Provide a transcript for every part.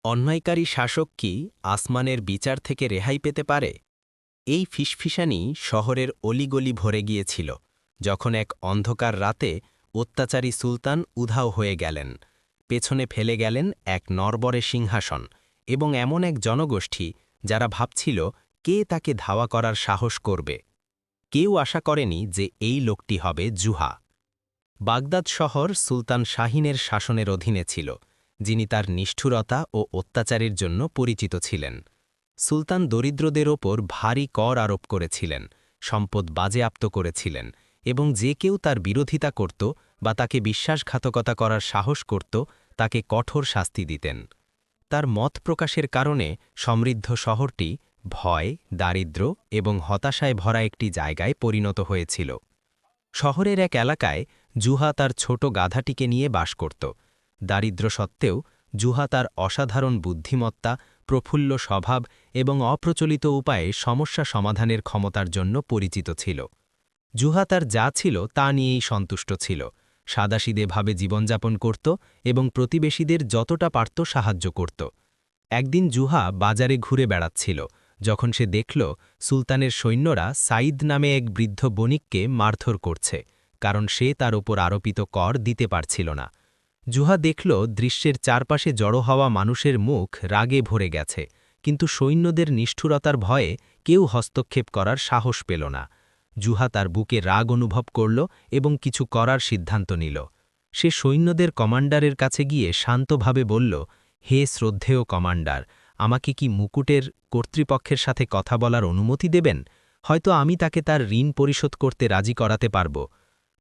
অন্যায়কারী শাসক কি আসমানের বিচার থেকে রেহাই পেতে পারে? এই ফিসফিসানি শহরের অলিগলি ভরে গিয়েছিল যখন এক অন্ধকার রাতে অত্যাচারী সুলতান উধাও হয়ে গেলেন। পেছনে ফেলে গেলেন এক নরবরে সিংহাসন এবং এমন এক জনগোষ্ঠী যারা ভাবছিল কে তাকে ধাওয়া করার সাহস করবে। কেউ আশা করেনি যে এই লোকটি হবে জুহা। বাগদাদ শহর সুলতান শাহিনের শাসনের অধীনে ছিল, যিনি তার নিষ্ঠুরতা ও অত্যাচারের জন্য পরিচিত ছিলেন। সুলতান দরিদ্রদের ওপর ভারী কর আরোপ করেছিলেন, সম্পদ বাজেয়াপ্ত করেছিলেন এবং যে কেউ তার বিরোধিতা করত বা তাকে বিশ্বাসঘাতকতা করার সাহস করত তাকে কঠোর শাস্তি দিতেন। তার মত প্রকাশের কারণে সমৃদ্ধ শহরটি ভয়, দারিদ্র্য এবং হতাশায় ভরা একটি জায়গায় পরিণত হয়েছিল। শহরের এক এলাকায় জুহা তার ছোট গাধাটিকে নিয়ে বাস করত। দারিদ্র্য সত্ত্বেও জুহা তার অসাধারণ বুদ্ধিমত্তা, প্রফুল্ল স্বভাব এবং অপ্রচলিত উপায়ে সমস্যা সমাধানের ক্ষমতার জন্য পরিচিত ছিল। জুহা তার যা ছিল তা নিয়েই সন্তুষ্ট ছিল, সাদাসিধেভাবে জীবনযাপন করত এবং প্রতিবেশীদের যতটা পারত সাহায্য করত। একদিন জুহা বাজারে ঘুরে বেড়াচ্ছিল যখন সে দেখল সুলতানের সৈন্যরা সাইদ নামে এক বৃদ্ধ বণিককে মারধর করছে, কারণ সে তার ওপর আরোপিত কর দিতে পারছিল না। জুহা দেখল দৃশ্যের চারপাশে জড়ো হওয়া মানুষের মুখ রাগে ভরে গেছে, কিন্তু সৈন্যদের নিষ্ঠুরতার ভয়ে কেউ হস্তক্ষেপ করার সাহস পেল না। জুহা তার বুকে রাগ অনুভব করল এবং কিছু করার সিদ্ধান্ত নিল। সে সৈন্যদের কমান্ডারের কাছে গিয়ে শান্তভাবে বলল, হে শ্রদ্ধেয় কমান্ডার, আমাকে কি মুকুটের কর্তৃপক্ষের সাথে কথা বলার অনুমতি দেবেন? হয়তো আমি তাকে তার ঋণ পরিশোধ করতে রাজি করাতে পারব।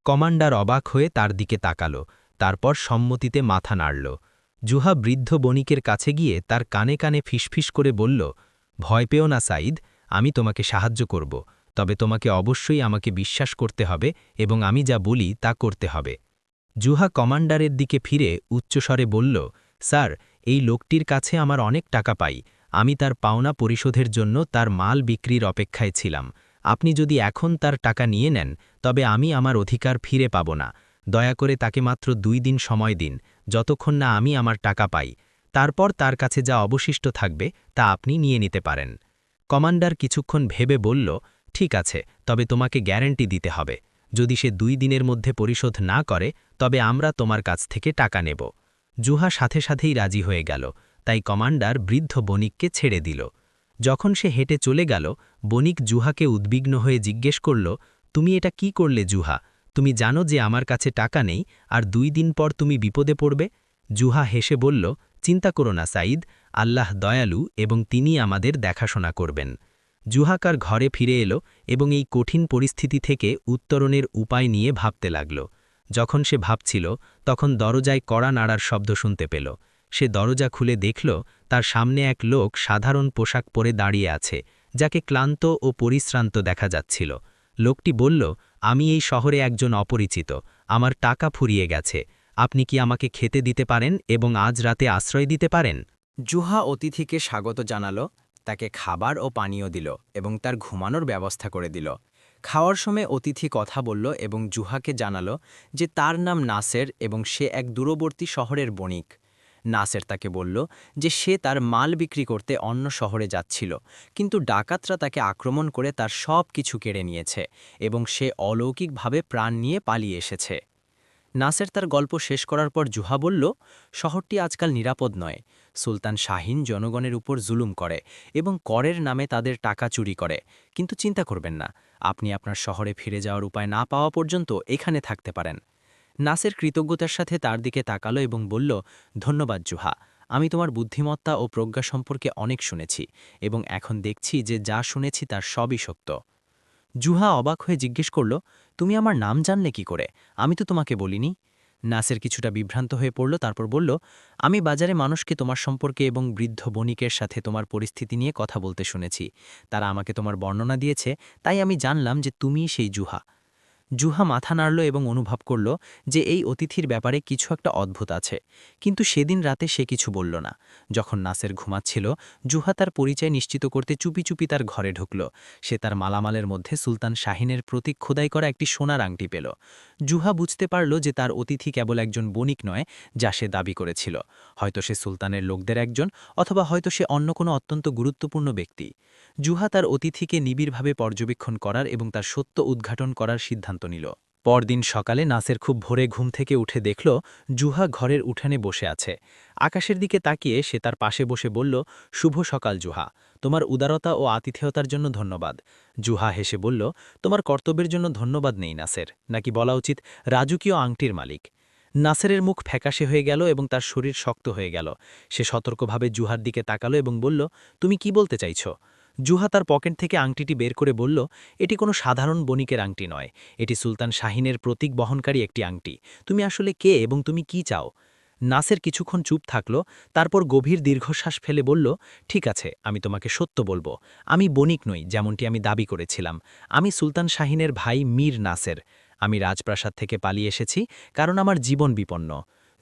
কমান্ডার অবাক হয়ে তার দিকে তাকাল, তারপর সম্মতিতে মাথা নাড়ল। জুহা বৃদ্ধ বণিকের কাছে গিয়ে তার কানে কানে ফিসফিস করে বলল, ভয় পেও না সাইদ, আমি তোমাকে সাহায্য করব, তবে তোমাকে অবশ্যই আমাকে বিশ্বাস করতে হবে এবং আমি যা বলি তা করতে হবে। জুহা কমান্ডারের দিকে ফিরে উচ্চস্বরে বলল, স্যার, এই লোকটির কাছে আমার অনেক টাকা পাই, আমি তার পাওনা পরিশোধের জন্য তার মাল বিক্রির অপেক্ষায় ছিলাম। আপনি যদি এখন তার টাকা নিয়ে নেন তবে আমি আমার অধিকার ফিরে পাব না। দয়া করে তাকে মাত্র 2 দিন সময় দিন, যতক্ষণ না আমি আমার টাকা পাই। তারপর তার কাছে যা অবশিষ্ট থাকবে তা আপনি নিয়ে নিতে পারেন। কমান্ডার কিছুক্ষণ ভেবে বলল, ঠিক আছে, তবে তোমাকে গ্যারান্টি দিতে হবে। যদি সে 2 দিনের মধ্যে পরিশোধ না করে তবে আমরা তোমার কাছ থেকে টাকা নেব। জুহা সাথে সাথেই রাজি হয়ে গেল, তাই কমান্ডার বৃদ্ধ বণিককে ছেড়ে দিল। যখন সে হেঁটে চলে গেল, বণিক জুহাকে উদ্বিগ্ন হয়ে জিজ্ঞেস করল, তুমি এটা কি করলে জুহা? তুমি জানো যে আমার কাছে টাকা নেই আর 2 দিন পর তুমি বিপদে পড়বে? জুহা হেসে বলল, চিন্তা করো না সাইদ, আল্লাহ দয়ালু এবং তিনি আমাদের দেখাশোনা করবেন। জুহাকার ঘরে ফিরে এলো এবং এই কঠিন পরিস্থিতি থেকে উত্তরণের উপায় নিয়ে ভাবতে লাগল। যখন সে ভাবছিল তখন দরজায় কড়া নাড়ার শব্দ শুনতে পেল। সে দরজা খুলে দেখল তার সামনে এক লোক সাধারণ পোশাক পরে দাঁড়িয়ে আছে, যাকে ক্লান্ত ও পরিশ্রান্ত দেখা যাচ্ছিল। লোকটি বলল, আমি এই শহরে একজন অপরিচিত, আমার টাকা ফুরিয়ে গেছে, আপনি কি আমাকে খেতে দিতে পারেন এবং আজ রাতে আশ্রয় দিতে পারেন? জুহা অতিথিকে স্বাগত জানালো, তাকে খাবার ও পানীয় দিল এবং তার ঘুমানোর ব্যবস্থা করে দিল। খাওয়ার সময় অতিথি কথা বলল এবং জুহাকে জানালো যে তার নাম নাসের এবং সে এক দূরবর্তী শহরের বণিক। নাসের তাকে বলল যে সে তার মাল বিক্রি করতে অন্য শহরে যাচ্ছিল, কিন্তু ডাকাতরা তাকে আক্রমণ করে তার সব কিছু কেড়ে নিয়েছে এবং সে অলৌকিকভাবে প্রাণ নিয়ে পালিয়ে এসেছে। নাসের তার গল্প শেষ করার পর জুহা বলল, শহরটি আজকাল নিরাপদ নয়। সুলতান শাহিন জনগণের উপর জুলুম করে এবং করের নামে তাদের টাকা চুরি করে, কিন্তু চিন্তা করবেন না, আপনি আপনার শহরে ফিরে যাওয়ার উপায় না পাওয়া পর্যন্ত এখানে থাকতে পারেন। নাসের কৃতজ্ঞতার সাথে তার দিকে তাকালো এবং বলল, ধন্যবাদ জুহা, আমি তোমার বুদ্ধিমত্তা ও প্রজ্ঞা সম্পর্কে অনেক শুনেছি এবং এখন দেখছি যে যা শুনেছি তার সবই সত্য। জুহা অবাক হয়ে জিজ্ঞেস করল, তুমি আমার নাম জানলে কি করে? আমি তো তোমাকে বলিনি। নাসের কিছুটা বিভ্রান্ত হয়ে পড়ল, তারপর বলল, আমি বাজারে মানুষকে তোমার সম্পর্কে এবং বৃদ্ধ বণিকের সাথে তোমার পরিস্থিতি নিয়ে কথা বলতে শুনেছি। তারা আমাকে তোমার বর্ণনা দিয়েছে, তাই আমি জানলাম যে তুমিই সেই জুহা। জুহা মাথা নাড়ল এবং অনুভব করল যে এই অতিথির ব্যাপারে কিছু একটা অদ্ভুত আছে, কিন্তু সেদিন রাতে সে কিছু বলল না। যখন নাসের ঘুমাচ্ছিল, জুহা তার পরিচয় নিশ্চিত করতে চুপি চুপি তার ঘরে ঢুকল। সে তার মালামালের মধ্যে সুলতান শাহিনের প্রতীক খোদাই করা একটি সোনার আংটি পেল। জুহা বুঝতে পারল যে তার অতিথি কেবল একজন বণিক নয়, যা সে দাবি করেছিল। হয়তো সে সুলতানের লোকদের একজন, অথবা হয়তো সে অন্য কোনো অত্যন্ত গুরুত্বপূর্ণ ব্যক্তি। জুহা তার অতিথিকে নিবিড়ভাবে পর্যবেক্ষণ করার এবং তার সত্য উদ্ঘাটন করার সিদ্ধান্ত নিল। পরদিন সকালে নাসের খুব ভোরে ঘুম থেকে উঠে দেখল জুহা ঘরের উঠানে বসে আছে। আকাশের দিকে তাকিয়ে সে তার পাশে বসে বলল, শুভ সকাল জুহা, তোমার উদারতা ও আতিথেয়তার জন্য ধন্যবাদ। জুহা হেসে বলল, তোমার কর্তব্যের জন্য ধন্যবাদ নেই নাসের, নাকি বলা উচিত রাজকীয় আংটির মালিক। নাসেরের মুখ ফ্যাকাশে হয়ে গেল এবং তার শরীর শক্ত হয়ে গেল। সে সতর্কভাবে জুহার দিকে তাকালো এবং বলল, তুমি কি বলতে চাইছ? জুহা তার পকেট থেকে আংটিটি বের করে বলল, এটি কোনো সাধারণ বণিকের আংটি নয়, এটি সুলতান শাহিনের প্রতীক বহনকারী একটি আংটি। তুমি আসলে কে এবং তুমি কি চাও? নাসের কিছুক্ষণ চুপ থাকল, তারপর গভীর দীর্ঘশ্বাস ফেলে বলল, ঠিক আছে, আমি তোমাকে সত্য বলবো। আমি বণিক নই, যেমনটি আমি দাবি করেছিলাম। আমি সুলতান শাহিনের ভাই মীর নাসের। আমি রাজপ্রাসাদ থেকে পালিয়ে এসেছি, কারণ আমার জীবন বিপন্ন।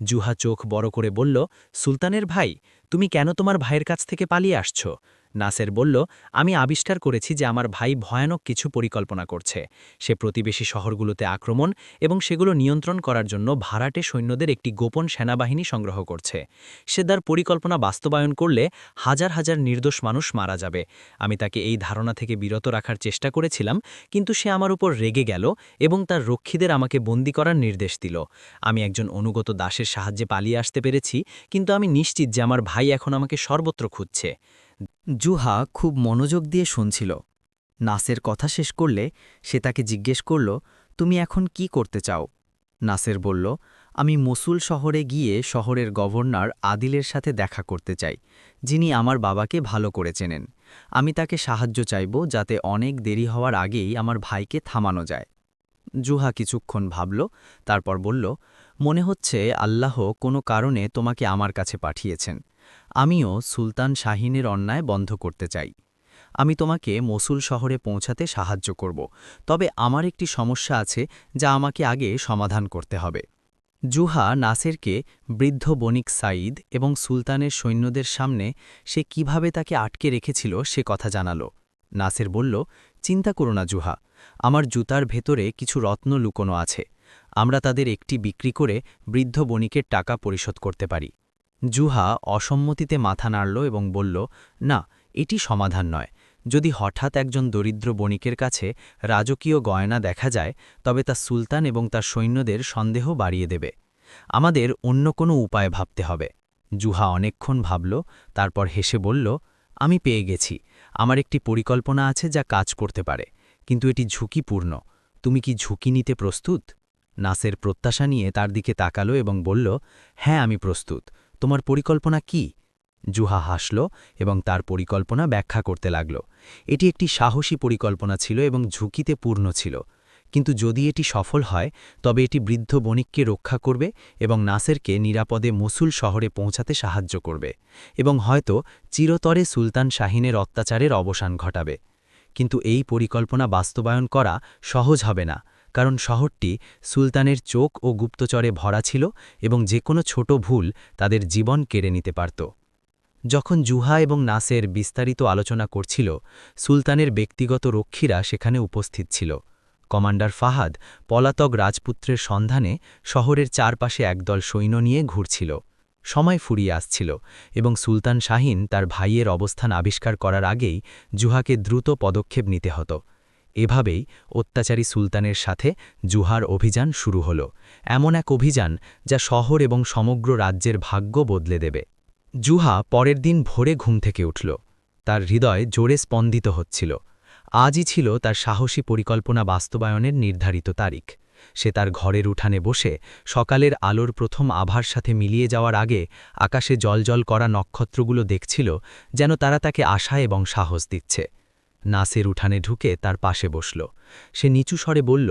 জুহা চোখ বড় করে বলল, সুলতানের ভাই, তুমি কেন তোমার ভাইয়ের কাছ থেকে পালিয়ে আসছো? নাসের বলল, আমি আবিষ্কার করেছি যে আমার ভাই ভয়ানক কিছু পরিকল্পনা করছে। সে প্রতিবেশী শহরগুলোতে আক্রমণ এবং সেগুলো নিয়ন্ত্রণ করার জন্য ভাড়াটে সৈন্যদের একটি গোপন সেনাবাহিনী সংগ্রহ করছে। সে তার পরিকল্পনা বাস্তবায়ন করলে হাজার হাজার নির্দোষ মানুষ মারা যাবে। আমি তাকে এই ধারণা থেকে বিরত রাখার চেষ্টা করেছিলাম, কিন্তু সে আমার উপর রেগে গেল এবং তার রক্ষীদের আমাকে বন্দী করার নির্দেশ দিল। আমি একজন অনুগত দাসের সাহায্যে পালিয়ে আসতে পেরেছি, কিন্তু আমি নিশ্চিত যে আমার ভাই এখন আমাকে সর্বত্র খুঁজছে। জুহা খুব মনোযোগ দিয়ে শুনছিল। নাসের কথা শেষ করলে সে তাকে জিজ্ঞেস করল, তুমি এখন কি করতে চাও? নাসের বলল, আমি মসুল শহরে গিয়ে শহরের গভর্নর আদিলের সাথে দেখা করতে চাই, যিনি আমার বাবাকে ভালো করে চেনেন। আমি তাকে সাহায্য চাইব যাতে অনেক দেরি হওয়ার আগেই আমার ভাইকে থামানো যায়। জুহা কিছুক্ষণ ভাবল, তারপর বলল, মনে হচ্ছে আল্লাহ কোনো কারণে তোমাকে আমার কাছে পাঠিয়েছেন। আমিও সুলতান শাহিনের অন্যায় বন্ধ করতে চাই। আমি তোমাকে মসুল শহরে পৌঁছাতে সাহায্য করব, তবে আমার একটি সমস্যা আছে যা আমাকে আগে সমাধান করতে হবে। জুহা নাসেরকে বৃদ্ধ বণিক সাঈদ এবং সুলতানের সৈন্যদের সামনে সে কিভাবে তাকে আটকে রেখেছিল সে কথা জানাল। নাসের বলল, চিন্তা করো না জুহা, আমার জুতার ভেতরে কিছু রত্ন লুকোনো আছে। আমরা তাদের একটি বিক্রি করে বৃদ্ধ বণিকের টাকা পরিশোধ করতে পারি। জুহা অসম্মতিতে মাথা নাড়ল এবং বলল, না, এটি সমাধান নয়। যদি হঠাৎ একজন দরিদ্র বণিকের কাছে রাজকীয় গয়না দেখা যায়, তবে তা সুলতান এবং তার সৈন্যদের সন্দেহ বাড়িয়ে দেবে। আমাদের অন্য কোনো উপায় ভাবতে হবে। জুহা অনেকক্ষণ ভাবল, তারপর হেসে বলল, আমি পেয়ে গেছি। আমার একটি পরিকল্পনা আছে যা কাজ করতে পারে, কিন্তু এটি ঝুঁকিপূর্ণ। তুমি কি ঝুঁকি নিতে প্রস্তুত? নাসের প্রত্যাশা নিয়ে তার দিকে তাকালো এবং বলল, হ্যাঁ, আমি প্রস্তুত। তোমার পরিকল্পনা কি? জুহা হাসল এবং তার পরিকল্পনা ব্যাখ্যা করতে লাগল। এটি একটি সাহসী পরিকল্পনা ছিল এবং ঝুঁকিতে পূর্ণ ছিল, কিন্তু যদি এটি সফল হয় তবে এটি বৃদ্ধ বণিককে রক্ষা করবে এবং নাসেরকে নিরাপদে মসুল শহরে পৌঁছাতে সাহায্য করবে, এবং হয়তো চিরতরে সুলতান শাহিনের অত্যাচারের অবসান ঘটাবে। কিন্তু এই পরিকল্পনা বাস্তবায়ন করা সহজ হবে না, কারণ শহরটি সুলতানের চোখ ও গুপ্তচরে ভরা ছিল এবং যে কোনো ছোট ভুল তাদের জীবন কেড়ে নিতে পারত। যখন জুহা এবং নাসের বিস্তারিত আলোচনা করছিল, সুলতানের ব্যক্তিগত রক্ষীরা সেখানে উপস্থিত ছিল। কমান্ডার ফাহাদ পলাতক রাজপুত্রের সন্ধানে শহরের চারপাশে একদল সৈন্য নিয়ে ঘুরছিল। সময় ফুরিয়ে আসছিল এবং সুলতান শাহিন তার ভাইয়ের অবস্থান আবিষ্কার করার আগেই জুহাকে দ্রুত পদক্ষেপ নিতে হতো। এভাবেই অত্যাচারী সুলতানের সাথে জুহার অভিযান শুরু হল, এমন এক অভিযান যা শহর এবং সমগ্র রাজ্যের ভাগ্য বদলে দেবে। জুহা পরের দিন ভোরে ঘুম থেকে উঠল। তার হৃদয় জোরে স্পন্দিত হচ্ছিল। আজই ছিল তার সাহসী পরিকল্পনা বাস্তবায়নের নির্ধারিত তারিখ। সে তার ঘরের উঠানে বসে সকালের আলোর প্রথম আভার সাথে মিলিয়ে যাওয়ার আগে আকাশে জলজল করা নক্ষত্রগুলো দেখছিল, যেন তারা তাকে আশা এবং সাহস দিচ্ছে। নাসের উঠানে ঢুকে তার পাশে বসল। সে নিচু স্বরে বলল,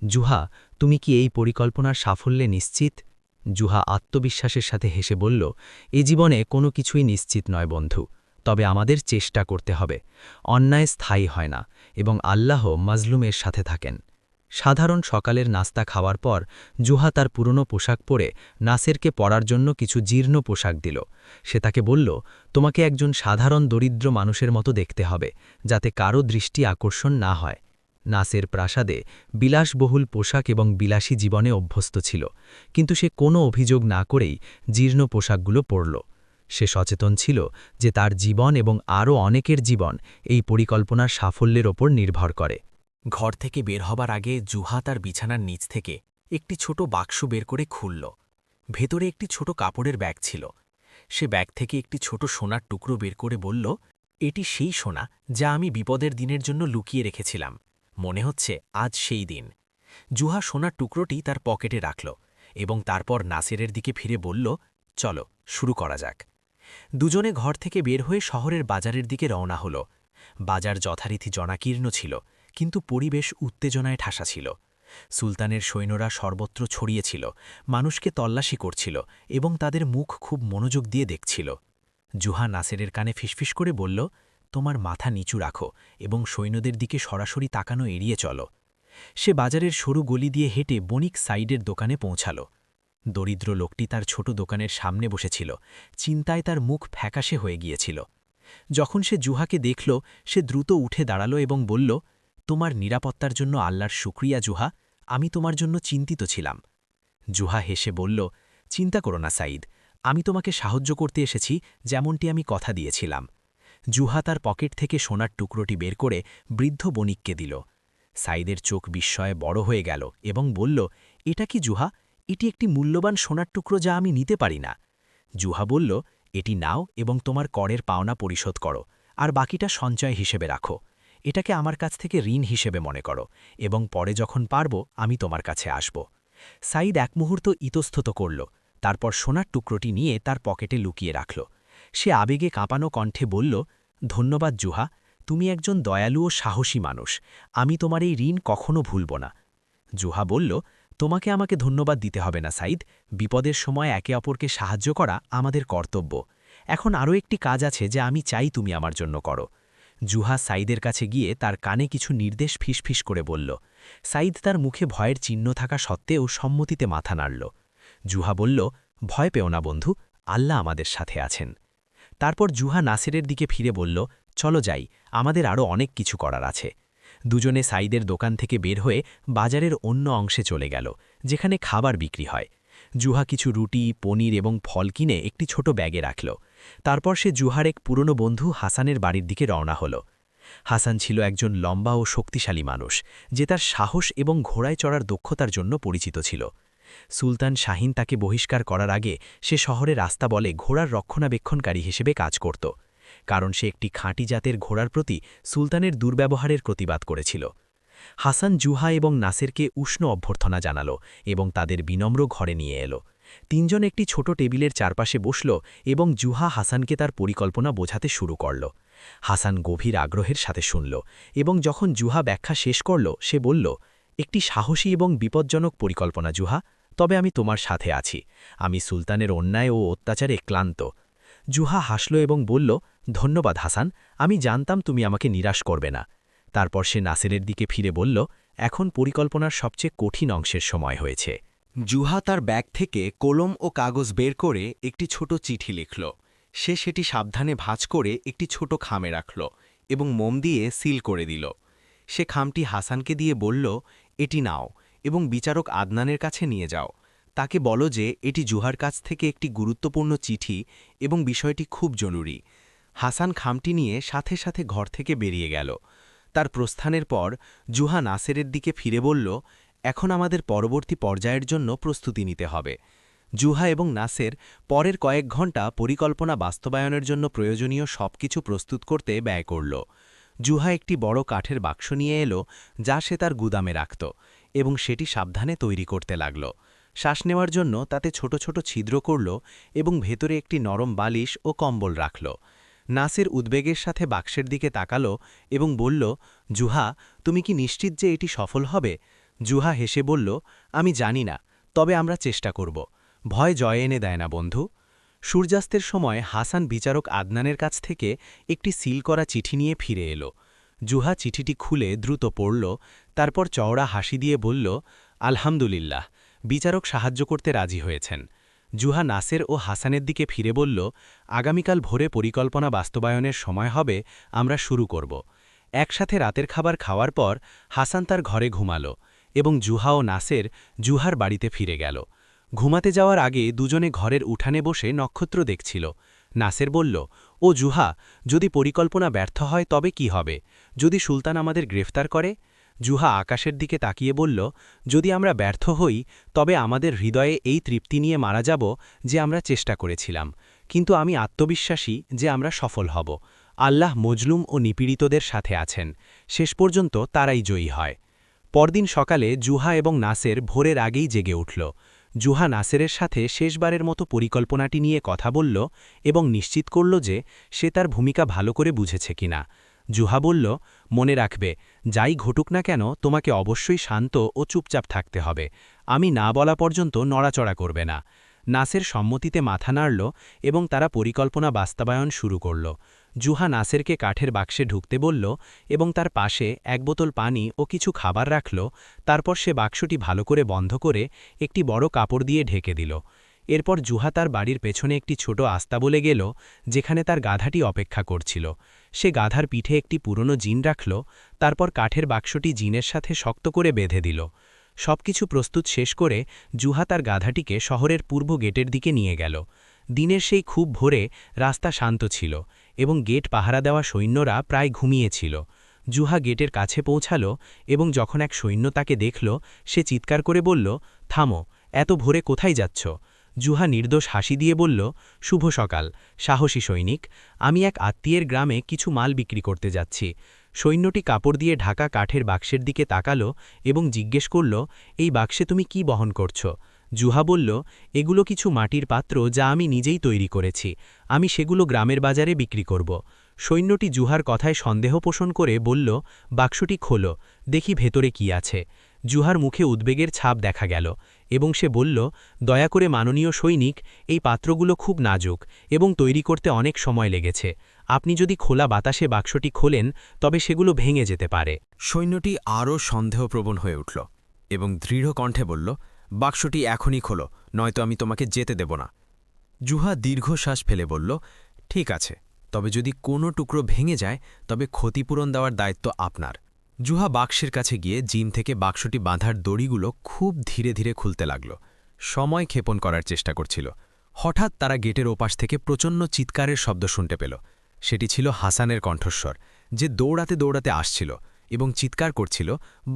জুহা, তুমি কি এই পরিকল্পনার সাফল্যে নিশ্চিত? জুহা আত্মবিশ্বাসের সাথে হেসে বলল, এ জীবনে কোনো কিছুই নিশ্চিত নয় বন্ধু, তবে আমাদের চেষ্টা করতে হবে। অন্যায় স্থায়ী হয় না এবং আল্লাহ মাজলুমের সাথে থাকেন। সাধারণ সকালের নাস্তা খাওয়ার পর জুহা তার পুরনো পোশাক পরে নাসেরকে পরার জন্য কিছু জীর্ণ পোশাক দিল। সে তাকে বলল, তোমাকে একজন সাধারণ দরিদ্র মানুষের মতো দেখতে হবে, যাতে কারো দৃষ্টি আকর্ষণ না হয়। নাসের প্রাসাদে বিলাসবহুল পোশাক এবং বিলাসী জীবনে অভ্যস্ত ছিল, কিন্তু সে কোনো অভিযোগ না করেই জীর্ণ পোশাকগুলো পরল। সে সচেতন ছিল যে তার জীবন এবং আরও অনেকের জীবন এই পরিকল্পনার সাফল্যের ওপর নির্ভর করে। ঘর থেকে বের হবার আগে জুহা তার বিছানার নিচ থেকে একটি ছোট বাক্স বের করে খুলল। ভেতরে একটি ছোট কাপড়ের ব্যাগ ছিল। সে ব্যাগ থেকে একটি ছোট সোনার টুকরো বের করে বলল, এটি সেই সোনা যা আমি বিপদের দিনের জন্য লুকিয়ে রেখেছিলাম। মনে হচ্ছে আজ সেই দিন। জুহা সোনার টুকরোটি তার পকেটে রাখল এবং তারপর নাসেরের দিকে ফিরে বলল, চলো শুরু করা যাক। দুজনে ঘর থেকে বের হয়ে শহরের বাজারের দিকে রওনা হল। বাজার যথারীতি জনাকীর্ণ ছিল, কিন্তু পরিবেশ উত্তেজনায় ঠাসা ছিল। সুলতানের সৈন্যরা সর্বত্র ছড়িয়েছিল, মানুষকে তল্লাশি করছিল এবং তাদের মুখ খুব মনোযোগ দিয়ে দেখছিল। জুহা নাসেরের কানে ফিসফিস করে বলল, তোমার মাথা নিচু রাখো এবং সৈন্যদের দিকে সরাসরি তাকানো এড়িয়ে চলো। সে বাজারের সরু গলি দিয়ে হেঁটে বণিক সাইডের দোকানে পৌঁছাল। দরিদ্র লোকটি তার ছোট দোকানের সামনে বসেছিল, চিন্তায় তার মুখ ফ্যাকাশে হয়ে গিয়েছিল। যখন সে জুহাকে দেখল, সে দ্রুত উঠে দাঁড়াল এবং বলল, তোমার নিরাপত্তার জন্য আল্লাহর শুকরিয়া জুহা, আমি তোমার জন্য চিন্তিত ছিলাম। জুহা হেসে বলল, চিন্তা করো না সাইদ, আমি তোমাকে সাহায্য করতে এসেছি, যেমনটি আমি কথা দিয়েছিলাম। জুহা তার পকেট থেকে সোনার টুকরোটি বের করে বৃদ্ধ বণিককে দিল। সাইদের চোখ বিস্ময়ে বড় হয়ে গেল এবং বলল, এটা কি জুহা? এটি একটি মূল্যবান সোনার টুকরো যা আমি নিতে পারি না। জুহা বলল, এটি নাও এবং তোমার করের পাওনা পরিশোধ করো, আর বাকিটা সঞ্চয় হিসেবে রাখো। এটাকে আমার কাছ থেকে ঋণ হিসেবে মনে করো এবং পরে যখন পারব আমি তোমার কাছে আসব। সাইদ এক মুহূর্ত ইতস্তত করল, তারপর সোনার টুকরোটি নিয়ে তার পকেটে লুকিয়ে রাখল। সে আবেগে কাঁপানো কণ্ঠে বলল, ধন্যবাদ জুহা, তুমি একজন দয়ালু ও সাহসী মানুষ। আমি তোমার এই ঋণ কখনো ভুলব না। জুহা বলল, তোমাকে আমাকে ধন্যবাদ দিতে হবে না সাইদ, বিপদের সময় একে অপরকে সাহায্য করা আমাদের কর্তব্য। এখন আরও একটি কাজ আছে যা আমি চাই তুমি আমার জন্য করো। জুহা সাইদের কাছে গিয়ে তার কানে কিছু নির্দেশ ফিসফিস করে বলল। সাইদ তার মুখে ভয়ের চিহ্ন থাকা সত্ত্বেও সম্মতিতে মাথা নাড়ল। জুহা বলল, ভয় পেও না বন্ধু, আল্লাহ আমাদের সাথে আছেন। তারপর জুহা নাসেরের দিকে ফিরে বলল, চলো যাই, আমাদের আরও অনেক কিছু করার আছে। দুজনে সাইদের দোকান থেকে বের হয়ে বাজারের অন্য অংশে চলে গেল, যেখানে খাবার বিক্রি হয়। জুহা কিছু রুটি, পনির এবং ফল কিনে একটি ছোট ব্যাগে রাখল। তারপর সে জুহার এক পুরনো বন্ধু হাসানের বাড়ির দিকে রওনা হল। হাসান ছিল একজন লম্বা ও শক্তিশালী মানুষ, যে তার সাহস এবং ঘোড়ায় চড়ার দক্ষতার জন্য পরিচিত ছিল। সুলতান শাহিন তাকে বহিষ্কার করার আগে সে শহরে রাস্তা বলে ঘোড়ার রক্ষণাবেক্ষণকারী হিসেবে কাজ করত, কারণ সে একটি খাঁটি জাতের ঘোড়ার প্রতি সুলতানের দুর্ব্যবহারের প্রতিবাদ করেছিল। হাসান জুহা এবং নাসেরকে উষ্ণ অভ্যর্থনা জানাল এবং তাদের বিনম্র ঘরে নিয়ে এলো। তিনজন একটি ছোট টেবিলের চারপাশে বসল এবং জুহা হাসানকে তার পরিকল্পনা বোঝাতে শুরু করল। হাসান গভীর আগ্রহের সাথে শুনল এবং যখন জুহা ব্যাখ্যা শেষ করল, সে বলল, একটি সাহসী এবং বিপজ্জনক পরিকল্পনা জুহা, তবে আমি তোমার সাথে আছি। আমি সুলতানের অন্যায় ও অত্যাচারে ক্লান্ত। জুহা হাসল এবং বলল, ধন্যবাদ হাসান, আমি জানতাম তুমি আমাকে নিরাশ করবে না। তারপর সে নাসেরের দিকে ফিরে বলল, এখন পরিকল্পনার সবচেয়ে কঠিন অংশের সময় হয়েছে। জুহা তার ব্যাগ থেকে কলম ও কাগজ বের করে একটি ছোট চিঠি লিখল। সে সেটি সাবধানে ভাঁজ করে একটি ছোট খামে রাখল এবং মোম দিয়ে সিল করে দিল। সে খামটি হাসানকে দিয়ে বলল, এটি নাও এবং বিচারক আদনানের কাছে নিয়ে যাও। তাকে বলো যে এটি জুহার কাছ থেকে একটি গুরুত্বপূর্ণ চিঠি এবং বিষয়টি খুব জরুরি। হাসান খামটি নিয়ে সাথে সাথে ঘর থেকে বেরিয়ে গেল। তার প্রস্থানের পর জুহা নাসেরের দিকে ফিরে বলল, এখন আমাদের পরবর্তী পর্যায়ের জন্য প্রস্তুতি নিতে হবে। জুহা এবং নাসের পরের কয়েক ঘণ্টা পরিকল্পনা বাস্তবায়নের জন্য প্রয়োজনীয় সবকিছু প্রস্তুত করতে ব্যয় করল। জুহা একটি বড় কাঠের বাক্স নিয়ে এলো, যা সে তার গুদামে রাখত, এবং সেটি সাবধানে তৈরি করতে লাগল। শ্বাস নেওয়ার জন্য তাতে ছোট ছোট ছিদ্র করল এবং ভেতরে একটি নরম বালিশ ও কম্বল রাখল। নাসের উদ্বেগের সাথে বাক্সের দিকে তাকাল এবং বলল, জুহা, তুমি কি নিশ্চিত যে এটি সফল হবে? জুহা হেসে বলল, আমি জানি না, তবে আমরা চেষ্টা করব। ভয় জয় এনে দেয় না বন্ধু। সূর্যাস্তের সময় হাসান বিচারক আদনানের কাছ থেকে একটি সিল করা চিঠি নিয়ে ফিরে এলো। জুহা চিঠিটি খুলে দ্রুত পড়ল। তারপর চওড়া হাসি দিয়ে বলল, আলহামদুলিল্লাহ, বিচারক সাহায্য করতে রাজি হয়েছেন। জুহা নাসের ও হাসানের দিকে ফিরে বলল, আগামীকাল ভোরে পরিকল্পনা বাস্তবায়নের সময় হবে, আমরা শুরু করব। একসাথে রাতের খাবার খাওয়ার পর হাসান তার ঘরে ঘুমালো এবং জুহা ও নাসের জুহার বাড়িতে ফিরে গেল। ঘুমাতে যাওয়ার আগে দুজনে ঘরের উঠানে বসে নক্ষত্র দেখছিল। নাসের বলল, ও জুহা, যদি পরিকল্পনা ব্যর্থ হয় তবে কি হবে? যদি সুলতান আমাদের গ্রেফতার করে? জুহা আকাশের দিকে তাকিয়ে বলল, যদি আমরা ব্যর্থ হই তবে আমাদের হৃদয়ে এই তৃপ্তি নিয়ে মারা যাব যে আমরা চেষ্টা করেছিলাম, কিন্তু আমি আত্মবিশ্বাসী যে আমরা সফল হব। আল্লাহ মজলুম ও নিপীড়িতদের সাথে আছেন, শেষ পর্যন্ত তারাই জয়ী হয়। পরদিন সকালে জুহা এবং নাসের ভোরের আগেই জেগে উঠল। জুহা নাসেরের সাথে শেষবারের মতো পরিকল্পনাটি নিয়ে কথা বলল এবং নিশ্চিত করল যে সে তার ভূমিকা ভালো করে বুঝেছে কিনা। জুহা বলল, মনে রাখবে, যাই ঘটুক না কেন তোমাকে অবশ্যই শান্ত ও চুপচাপ থাকতে হবে, আমি না বলা পর্যন্ত নড়াচড়া করবে না। নাসের সম্মতিতে মাথা নাড়ল এবং তারা পরিকল্পনা বাস্তবায়ন শুরু করল। জুহা নাসেরকে কাঠের বাক্সে ঢুকতে বলল এবং তার পাশে এক বোতল পানি ও কিছু খাবার রাখল। তারপর সে বাক্সটি ভালো করে বন্ধ করে একটি বড় কাপড় দিয়ে ঢেকে দিল। এরপর জুহা তার বাড়ির পেছনে একটি ছোট আস্তাবলে গেল, যেখানে তার গাধাটি অপেক্ষা করছিল। সে গাধার পিঠে একটি পুরনো জিন রাখল, তারপর কাঠের বাক্সটি জিনের সাথে শক্ত করে বেঁধে দিল। সবকিছু প্রস্তুত শেষ করে জুহা তার গাধাটিকে শহরের পূর্ব গেটের দিকে নিয়ে গেল। দিনের সেই খুব ভোরে রাস্তা শান্ত ছিল এবং গেট পাহারা দেওয়া সৈন্যরা প্রায় ঘুমিয়েছিল। জুহা গেটের কাছে পৌঁছাল এবং যখন এক সৈন্য তাকে দেখল, সে চিৎকার করে বলল, থামো, এত ভোরে কোথায় যাচ্ছ? জুহা নির্দোষ হাসি দিয়ে বলল, শুভ সকাল, সাহসী সৈনিক, আমি এক আত্মীয়ের গ্রামে কিছু মাল বিক্রি করতে যাচ্ছি। সৈন্যটি কাপড় দিয়ে ঢাকা কাঠের বাক্সের দিকে তাকালো এবং জিজ্ঞেস করল, এই বাক্সে তুমি কি বহন করছো? জুহা বলল, এগুলো কিছু মাটির পাত্র যা আমি নিজেই তৈরি করেছি, আমি সেগুলো গ্রামের বাজারে বিক্রি করব। সৈন্যটি জুহার কথায় সন্দেহ পোষণ করে বলল, বাক্সটি খোলো, দেখি ভেতরে কি আছে। জুহার মুখে উদ্বেগের ছাপ দেখা গেল এবং সে বলল, দয়া করে মাননীয় সৈনিক, এই পাত্রগুলো খুব নাজুক এবং তৈরি করতে অনেক সময় লেগেছে, আপনি যদি খোলা বাতাসে বাক্সটি খোলেন তবে সেগুলো ভেঙে যেতে পারে। সৈন্যটি আরও সন্দেহপ্রবণ হয়ে উঠল এবং দৃঢ় কণ্ঠে বলল, বাক্সটি এখনই খোলো, নয়তো আমি তোমাকে যেতে দেব না। জুহা দীর্ঘশ্বাস ফেলে বলল, ঠিক আছে, তবে যদি কোনো টুকরো ভেঙে যায় তবে ক্ষতিপূরণ দেওয়ার দায়িত্ব আপনার। জুহা বাক্সের কাছে গিয়ে জিম থেকে বাক্সটি বাঁধার দড়িগুলো খুব ধীরে ধীরে খুলতে লাগল। সময় ক্ষেপণ করার চেষ্টা করছিল। হঠাৎ তারা গেটের ওপাশ থেকে প্রচণ্ড চিৎকারের শব্দ শুনতে পেল। সেটি ছিল হাসানের কণ্ঠস্বর, যে দৌড়াতে দৌড়াতে আসছিল এবং চিৎকার করছিল,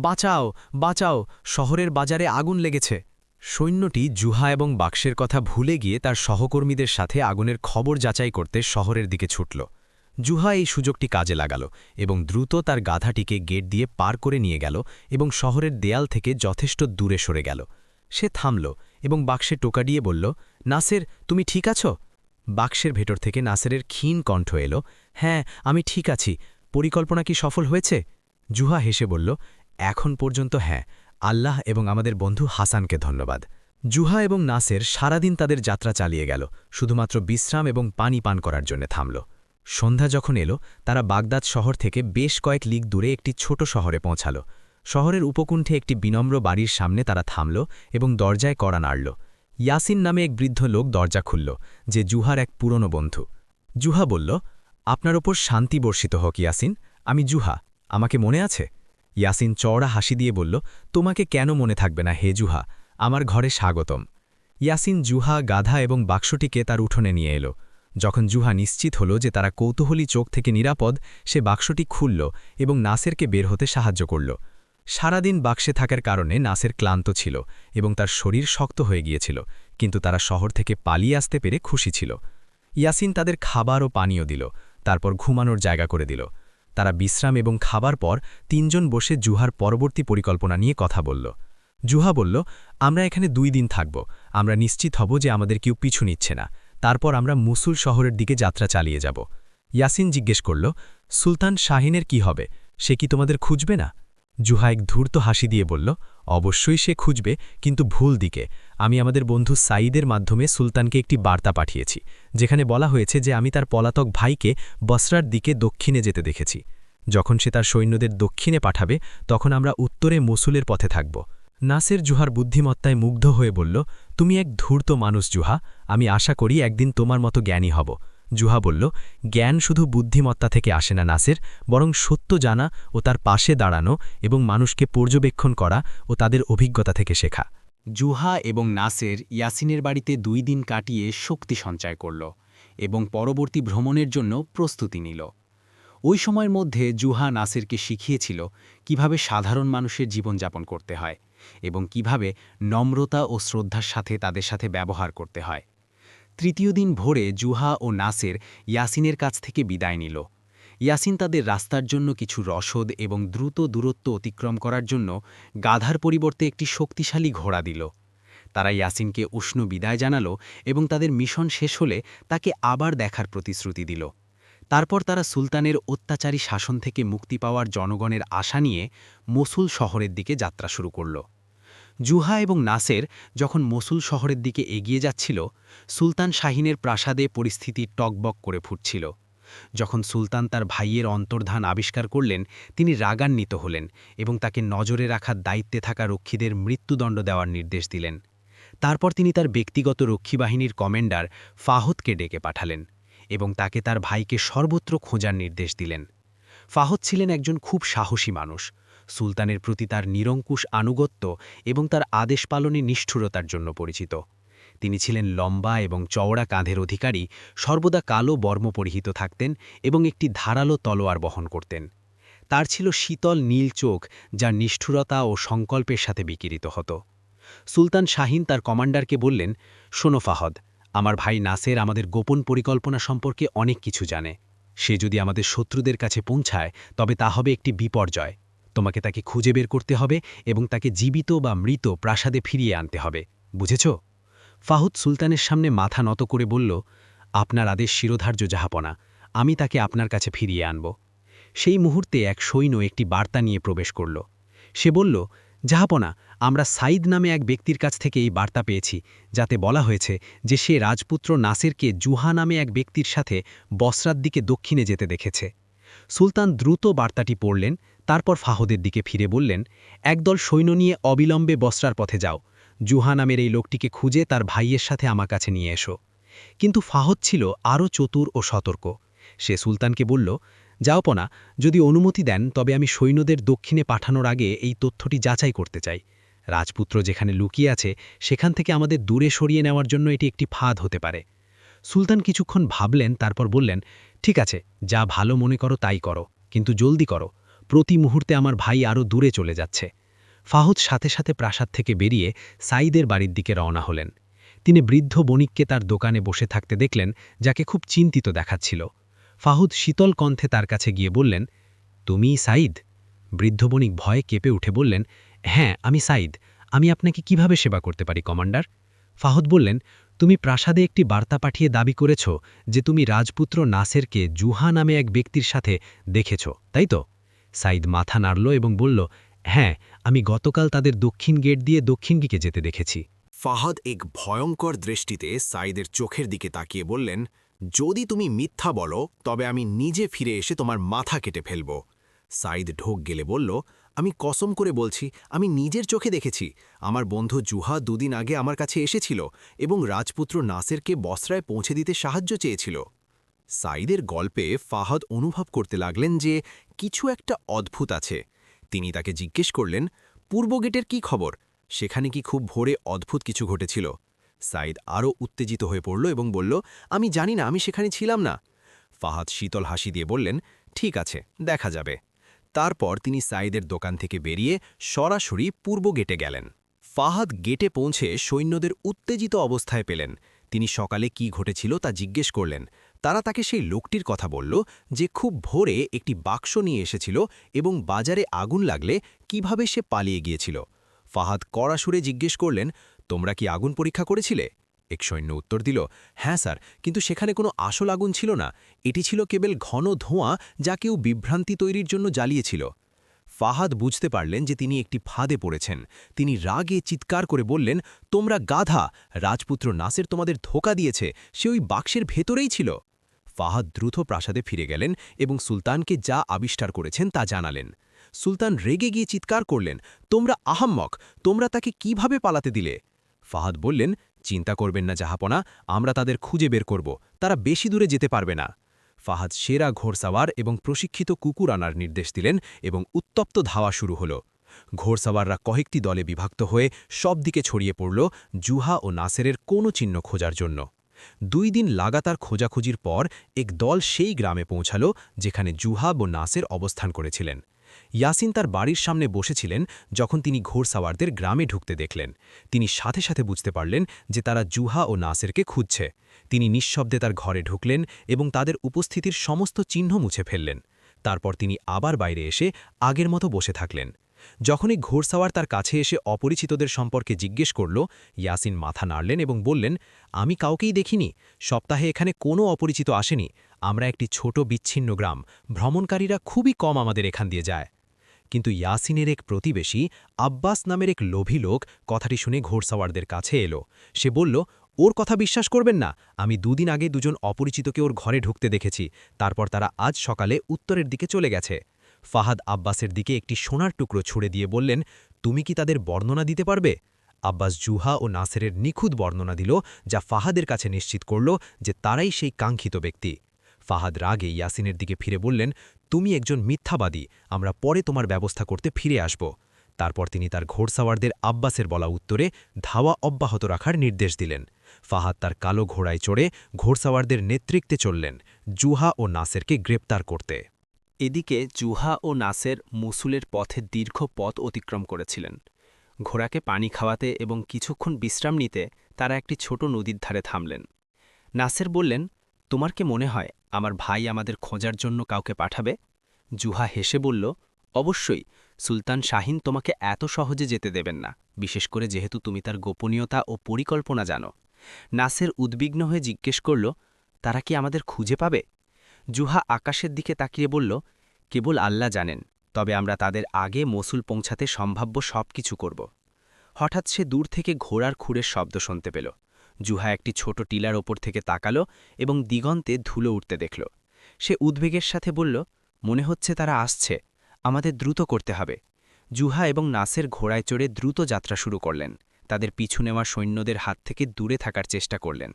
বাঁচাও, বাঁচাও, শহরের বাজারে আগুন লেগেছে। সৈন্যটি জুহা এবং বাক্সের কথা ভুলে গিয়ে তার সহকর্মীদের সাথে আগুনের খবর যাচাই করতে শহরের দিকে ছুটল। জুহা এই সুযোগটি কাজে লাগাল এবং দ্রুত তার গাধাটিকে গেট দিয়ে পার করে নিয়ে গেল এবং শহরের দেয়াল থেকে যথেষ্ট দূরে সরে গেল। সে থামল এবং বাক্সে টোকা দিয়ে বলল, নাসের, তুমি ঠিক আছো? বাক্সের ভেতর থেকে নাসেরের ক্ষীণ কণ্ঠ এলো, হ্যাঁ, আমি ঠিক আছি, পরিকল্পনা কি সফল হয়েছে? জুহা হেসে বলল, এখন পর্যন্ত হ্যাঁ, আল্লাহ এবং আমাদের বন্ধু হাসানকে ধন্যবাদ। জুহা এবং নাসের সারাদিন তাদের যাত্রা চালিয়ে গেল, শুধুমাত্র বিশ্রাম এবং পানি পান করার জন্য থামল। সন্ধ্যা যখন এলো, তারা বাগদাদ শহর থেকে বেশ কয়েক লিগ দূরে একটি ছোট শহরে পৌঁছাল। শহরের উপকুণ্ঠে একটি বিনম্র বাড়ির সামনে তারা থামল এবং দরজায় কড়া নাড়ল। ইয়াসিন নামে এক বৃদ্ধ লোক দরজা খুলল, যে জুহার এক পুরনো বন্ধু। জুহা বলল, আপনার ওপর শান্তি বর্ষিত হোক ইয়াসিন, আমি জুহা, আমাকে মনে আছে? ইয়াসিন চওড়া হাসি দিয়ে বলল, তোমাকে কেন মনে থাকবে না হে জুহা, আমার ঘরে স্বাগতম। ইয়াসিন জুহা, গাধা এবং বাক্সটিকে তার উঠোনে নিয়ে এলো। যখন জুহা নিশ্চিত হল যে তারা কৌতূহলী চোখ থেকে নিরাপদ, সে বাক্সটি খুলল এবং নাসেরকে বের হতে সাহায্য করল। সারাদিন বাক্সে থাকার কারণে নাসের ক্লান্ত ছিল এবং তার শরীর শক্ত হয়ে গিয়েছিল, কিন্তু তারা শহর থেকে পালিয়ে আসতে পেরে খুশি ছিল। ইয়াসিন তাদের খাবার ও পানীয় দিল, তারপর ঘুমানোর জায়গা করে দিল। তারা বিশ্রাম এবং খাবার পর তিনজন বসে জুহার পরবর্তী পরিকল্পনা নিয়ে কথা বলল। জুহা বলল, আমরা এখানে 2 দিন থাকব, আমরা নিশ্চিত হব যে আমাদের কেউ পিছু নিচ্ছে না, তারপর আমরা মুসুল শহরের দিকে যাত্রা চালিয়ে যাব। ইয়াসিন জিজ্ঞেস করল, সুলতান শাহিনের কি হবে, সে কি তোমাদের খুঁজবে না? জুহা এক ধূর্ত হাসি দিয়ে বলল, অবশ্যই সে খুঁজবে, কিন্তু ভুল দিকে। আমি আমাদের বন্ধু সাঈদের মাধ্যমে সুলতানকে একটি বার্তা পাঠিয়েছি, যেখানে বলা হয়েছে যে আমি তার পলাতক ভাইকে বসরার দিকে দক্ষিণে যেতে দেখেছি। যখন সে তার সৈন্যদের দক্ষিণে পাঠাবে তখন আমরা উত্তরে মসুলের পথে থাকব। নাসের জুহার বুদ্ধিমত্তায় মুগ্ধ হয়ে বলল, তুমি এক ধূর্ত মানুষ জুহা, আমি আশা করি একদিন তোমার মতো জ্ঞানী হব। জুহা বলল, জ্ঞান শুধু বুদ্ধিমত্তা থেকে আসে না নাসের, বরং সত্য জানা ও তার পাশে দাঁড়ানো এবং মানুষকে পর্যবেক্ষণ করা ও তাদের অভিজ্ঞতা থেকে শেখা। জুহা এবং নাসের ইয়াসিনের বাড়িতে 2 দিন কাটিয়ে শক্তি সঞ্চয় করল এবং পরবর্তী ভ্রমণের জন্য প্রস্তুতি নিল। ওই সময়ের মধ্যে জুহা নাসেরকে শিখিয়েছিল কিভাবে সাধারণ মানুষের জীবনযাপন করতে হয় এবং কিভাবে নম্রতা ও শ্রদ্ধার সাথে তাদের সাথে ব্যবহার করতে হয়। তৃতীয় দিন ভোরে জুহা ও নাসের ইয়াসিনের কাছ থেকে বিদায় নিল। ইয়াসিন তাদের রাস্তার জন্য কিছু রসদ এবং দ্রুত দূরত্ব অতিক্রম করার জন্য গাধার পরিবর্তে একটি শক্তিশালী ঘোড়া দিল। তারা ইয়াসিনকে উষ্ণ বিদায় জানালো এবং তাদের মিশন শেষ হলে তাকে আবার দেখার প্রতিশ্রুতি দিল। তারপর তারা সুলতানের অত্যাচারী শাসন থেকে মুক্তি পাওয়ার জনগণের আশা নিয়ে মসুল শহরের দিকে যাত্রা শুরু করল। জুহা এবং নাসের যখন মসুল শহরের দিকে এগিয়ে যাচ্ছিল, সুলতান শাহিনের প্রাসাদে পরিস্থিতি টকবক করে ফুটছিল। যখন সুলতান তার ভাইয়ের অন্তর্ধান আবিষ্কার করলেন, তিনি রাগান্বিত হলেন এবং তাকে নজরে রাখার দায়িত্বে থাকা রক্ষীদের মৃত্যুদণ্ড দেওয়ার নির্দেশ দিলেন। তারপর তিনি তার ব্যক্তিগত রক্ষী বাহিনীর কমান্ডার ফাহদকে ডেকে পাঠালেন এবং তাকে তার ভাইকে সর্বত্র খোঁজার নির্দেশ দিলেন। ফাহদ ছিলেন একজন খুব সাহসী মানুষ, সুলতানের প্রতি তার নিরঙ্কুশ আনুগত্য এবং তার আদেশ পালনে নিষ্ঠুরতার জন্য পরিচিত। তিনি ছিলেন লম্বা এবং চওড়া কাঁধের অধিকারী, সর্বদা কালো বর্ম পরিহিত থাকতেন এবং একটি ধারালো তলোয়ার বহন করতেন। তার ছিল শীতল নীল চোখ, যা নিষ্ঠুরতা ও সংকল্পের সাথে বিকিরিত হতো। সুলতান শাহিন তার কমান্ডারকে বললেন, শোনো ফাহদ, আমার ভাই নাসের আমাদের গোপন পরিকল্পনা সম্পর্কে অনেক কিছু জানে। সে যদি আমাদের শত্রুদের কাছে পৌঁছায় তবে তা হবে একটি বিপর্যয়। তোমাকে তাকে খুঁজে বের করতে হবে এবং তাকে জীবিত বা মৃত প্রাসাদে ফিরিয়ে আনতে হবে, বুঝেছ? ফাহুদ সুলতানের সামনে মাথা নত করে বলল, আপনার আদেশ শিরোধার্য জাহাপনা, আমি তাকে আপনার কাছে ফিরিয়ে আনব। সেই মুহূর্তে এক সৈন্য একটি বার্তা নিয়ে প্রবেশ করল। সে বলল, জাহাপনা, আমরা সাইদ নামে এক ব্যক্তির কাছ থেকে এই বার্তা পেয়েছি, যাতে বলা হয়েছে যে সে রাজপুত্র নাসেরকে জুহা নামে এক ব্যক্তির সাথে বসরার দিকে দক্ষিণে যেতে দেখেছে। সুলতান দ্রুত বার্তাটি পড়লেন, তারপর ফাহদের দিকে ফিরে বললেন, একদল সৈন্য নিয়ে অবিলম্বে বসরার পথে যাও। জুহা নামের এই লোকটিকে খুঁজে তার ভাইয়ের সাথে আমার কাছে নিয়ে এসো। কিন্তু ফাহদ ছিল আরও চতুর ও সতর্ক। সে সুলতানকে বলল, যাওপনা, যদি অনুমতি দেন তবে আমি সৈন্যদের দক্ষিণে পাঠানোর আগে এই তথ্যটি যাচাই করতে চাই। রাজপুত্র যেখানে লুকিয়ে আছে সেখান থেকে আমাদের দূরে সরিয়ে নেওয়ার জন্য এটি একটি ফাঁদ হতে পারে। সুলতান কিছুক্ষণ ভাবলেন, তারপর বললেন, ঠিক আছে, যা ভালো মনে করো তাই করো, কিন্তু জলদি করো, প্রতি মুহূর্তে আমার ভাই আরও দূরে চলে যাচ্ছে। ফাহুদ সাথে সাথে প্রাসাদ থেকে বেরিয়ে সাইদের বাড়ির দিকে রওনা হলেন। তিনি বৃদ্ধ বণিককে তার দোকানে বসে থাকতে দেখলেন, যাকে খুব চিন্তিত দেখাচ্ছিল। ফাহুদ শীতল কণ্ঠে তার কাছে গিয়ে বললেন, তুমি সাইদ? বৃদ্ধ বণিক ভয়ে কেঁপে উঠে বললেন, হ্যাঁ, আমি সাইদ। আমি আপনাকে কিভাবে সেবা করতে পারি কমান্ডার? ফাহুদ বললেন, তুমি প্রাসাদে একটি বার্তা পাঠিয়ে দাবি করেছ যে তুমি রাজপুত্র নাসেরকে জুহা নামে এক ব্যক্তির সাথে দেখেছ, তাই তো? সাইদ মাথা নাড়ল এবং বলল, হ্যাঁ, আমি গতকাল তাদের দক্ষিণ গেট দিয়ে দক্ষিণ দিকে যেতে দেখেছি। ফাহাদ এক ভয়ঙ্কর দৃষ্টিতে সাইদের চোখের দিকে তাকিয়ে বললেন, যদি তুমি মিথ্যা বলো তবে আমি নিজে ফিরে এসে তোমার মাথা কেটে ফেলব। সাইদ ঢোক গেলে বলল, আমি কসম করে বলছি, আমি নিজের চোখে দেখেছি। আমার বন্ধু জুহা 2 দিন আগে আমার কাছে এসেছিল এবং রাজপুত্র নাসেরকে বসরায় পৌঁছে দিতে সাহায্য চেয়েছিল। সাইদের গল্পে ফাহাদ অনুভব করতে লাগলেন যে কিছু একটা অদ্ভুত আছে। তিনি তাকে জিজ্ঞেস করলেন, পূর্ব গেটের কি খবর? সেখানে কি খুব ভোরে অদ্ভুত কিছু ঘটেছিল? সাইদ আরও উত্তেজিত হয়ে পড়ল এবং বলল, আমি জানি না, আমি সেখানে ছিলাম না। ফাহাদ শীতল হাসি দিয়ে বললেন, ঠিক আছে, দেখা যাবে। তারপর তিনি সাইদের দোকান থেকে বেরিয়ে সরাসরি পূর্ব গেটে গেলেন। ফাহাদ গেটে পৌঁছে সৈন্যদের উত্তেজিত অবস্থায় পেলেন। তিনি সকালে কি ঘটেছিল তা জিজ্ঞেস করলেন। তারা তাকে সেই লোকটির কথা বলল যে খুব ভোরে একটি বাক্স নিয়ে এসেছিল এবং বাজারে আগুন লাগলে কিভাবে সে পালিয়ে গিয়েছিল। ফাহাদ কড়া সুরে জিজ্ঞেস করলেন, তোমরা কি আগুন পরীক্ষা করেছিলে? এক সৈন্য উত্তর দিল, হ্যাঁ স্যার, কিন্তু সেখানে কোনো আসল আগুন ছিল না। এটি ছিল কেবল ঘন ধোঁয়া যা কেউ বিভ্রান্তি তৈরির জন্য জ্বালিয়েছিল। ফাহাদ বুঝতে পারলেন যে তিনি একটি ফাঁদে পড়েছেন। তিনি রাগে চিৎকার করে বললেন, তোমরা গাধা! রাজপুত্র নাসের তোমাদের ধোঁকা দিয়েছে, সে ওই বাক্সের ভেতরেই ছিল। ফাহাদ দ্রুত প্রাসাদে ফিরে গেলেন এবং সুলতানকে যা আবিষ্কার করেছেন তা জানালেন। সুলতান রেগে গিয়ে চিৎকার করলেন, তোমরা আহাম্মক, তোমরা তাকে কিভাবে পালাতে দিলে? ফাহাদ বললেন, চিন্তা করবেন না জাহাপনা, আমরা তাদের খুঁজে বের করব, তারা বেশি দূরে যেতে পারবে না। ফাহাদ সেরা ঘোড়সাওয়ার এবং প্রশিক্ষিত কুকুর আনার নির্দেশ দিলেন এবং উত্তপ্ত ধাওয়া শুরু হল। ঘোড়সাওয়াররা কয়েকটি দলে বিভক্ত হয়ে সব দিকে ছড়িয়ে পড়ল জুহা ও নাসেরের কোনো চিহ্ন খোঁজার জন্য। 2 দিন লাগাতার খোঁজাখুঁজির পর এক দল সেই গ্রামে পৌঁছাল যেখানে জুহাব ও নাসের অবস্থান করেছিলেন। ইয়াসিন তার বাড়ির সামনে বসেছিলেন যখন তিনি ঘোড়সাওয়ারদের গ্রামে ঢুকতে দেখলেন। তিনি সাথে সাথে বুঝতে পারলেন যে তারা জুহা ও নাসেরকে খুঁজছে। তিনি নিঃশব্দে তার ঘরে ঢুকলেন এবং তাদের উপস্থিতির সমস্ত চিহ্ন মুছে ফেললেন। তারপর তিনি আবার বাইরে এসে আগের মতো বসে থাকলেন। যখনই ঘোড়সাওয়ার তার কাছে এসে অপরিচিতদের সম্পর্কে জিজ্ঞেস করল, ইয়াসিন মাথা নাড়লেন এবং বললেন, আমি কাউকেই দেখিনি, সপ্তাহে এখানে কোনো অপরিচিত আসেনি, আমরা একটি ছোট বিচ্ছিন্ন গ্রাম, ভ্রমণকারীরা খুবই কম আমাদের এখান দিয়ে যায়। কিন্তু ইয়াসিনের এক প্রতিবেশী আব্বাস নামের এক লোভী লোক কথাটি শুনে ঘোড়সাওয়ারদের কাছে এলো। সে বলল, ওর কথা বিশ্বাস করবেন না, আমি 2 দিন আগে 2জন অপরিচিতকে ওর ঘরে ঢুকতে দেখেছি, তারপর তারা আজ সকালে উত্তরের দিকে চলে গেছে। ফাহাদ আব্বাসের দিকে একটি সোনার টুকরো ছুড়ে দিয়ে বললেন, তুমি কি তাদের বর্ণনা দিতে পারবে? আব্বাস জুহা ও নাসেরের নিখুঁত বর্ণনা দিল, যা ফাহাদের কাছে নিশ্চিত করল যে তারাই সেই কাঙ্ক্ষিত ব্যক্তি। ফাহাদ রাগে ইয়াসিনের দিকে ফিরে বললেন, তুমি একজন মিথ্যাবাদী, আমরা পরে তোমার ব্যবস্থা করতে ফিরে আসব। তারপর তিনি তার ঘোড়সাওয়ারদের আব্বাসের বলা উত্তরে ধাওয়া অব্যাহত রাখার নির্দেশ দিলেন। ফাহাদ তার কালো ঘোড়ায় চড়ে ঘোড়সাওয়ারদের নেতৃত্বে চললেন জুহা ও নাসেরকে গ্রেপ্তার করতে। এদিকে জুহা ও নাসের মুসুলের পথে দীর্ঘ পথ অতিক্রম করেছিলেন। ঘোড়াকে পানি খাওয়াতে এবং কিছুক্ষণ বিশ্রাম নিতে তারা একটি ছোট নদীর ধারে থামলেন। নাসের বললেন, তোমার কি মনে হয় আমার ভাই আমাদের খোঁজার জন্য কাউকে পাঠাবে? জুহা হেসে বলল, অবশ্যই, সুলতান শাহিন তোমাকে এত সহজে যেতে দেবেন না, বিশেষ করে যেহেতু তুমি তার গোপনীয়তা ও পরিকল্পনা জানো। নাসের উদ্বিগ্ন হয়ে জিজ্ঞেস করল, তারা কি আমাদের খুঁজে পাবে? জুহা আকাশের দিকে তাকিয়ে বলল, কেবল আল্লাহ জানেন, তবে আমরা তাদের আগে মসুল পৌঁছাতে সম্ভাব্য সব কিছু করব। হঠাৎ সে দূর থেকে ঘোড়ার খুঁড়ের শব্দ শুনতে পেল। জুহা একটি ছোট টিলার ওপর থেকে তাকালো এবং দিগন্তে ধুলো উঠতে দেখল। সে উদ্বেগের সাথে বলল, মনে হচ্ছে তারা আসছে, আমাদের দ্রুত করতে হবে। জুহা এবং নাসের ঘোড়ায় চড়ে দ্রুত যাত্রা শুরু করলেন। তাদের পিছু নেওয়া সৈন্যদের হাত থেকে দূরে থাকার চেষ্টা করলেন।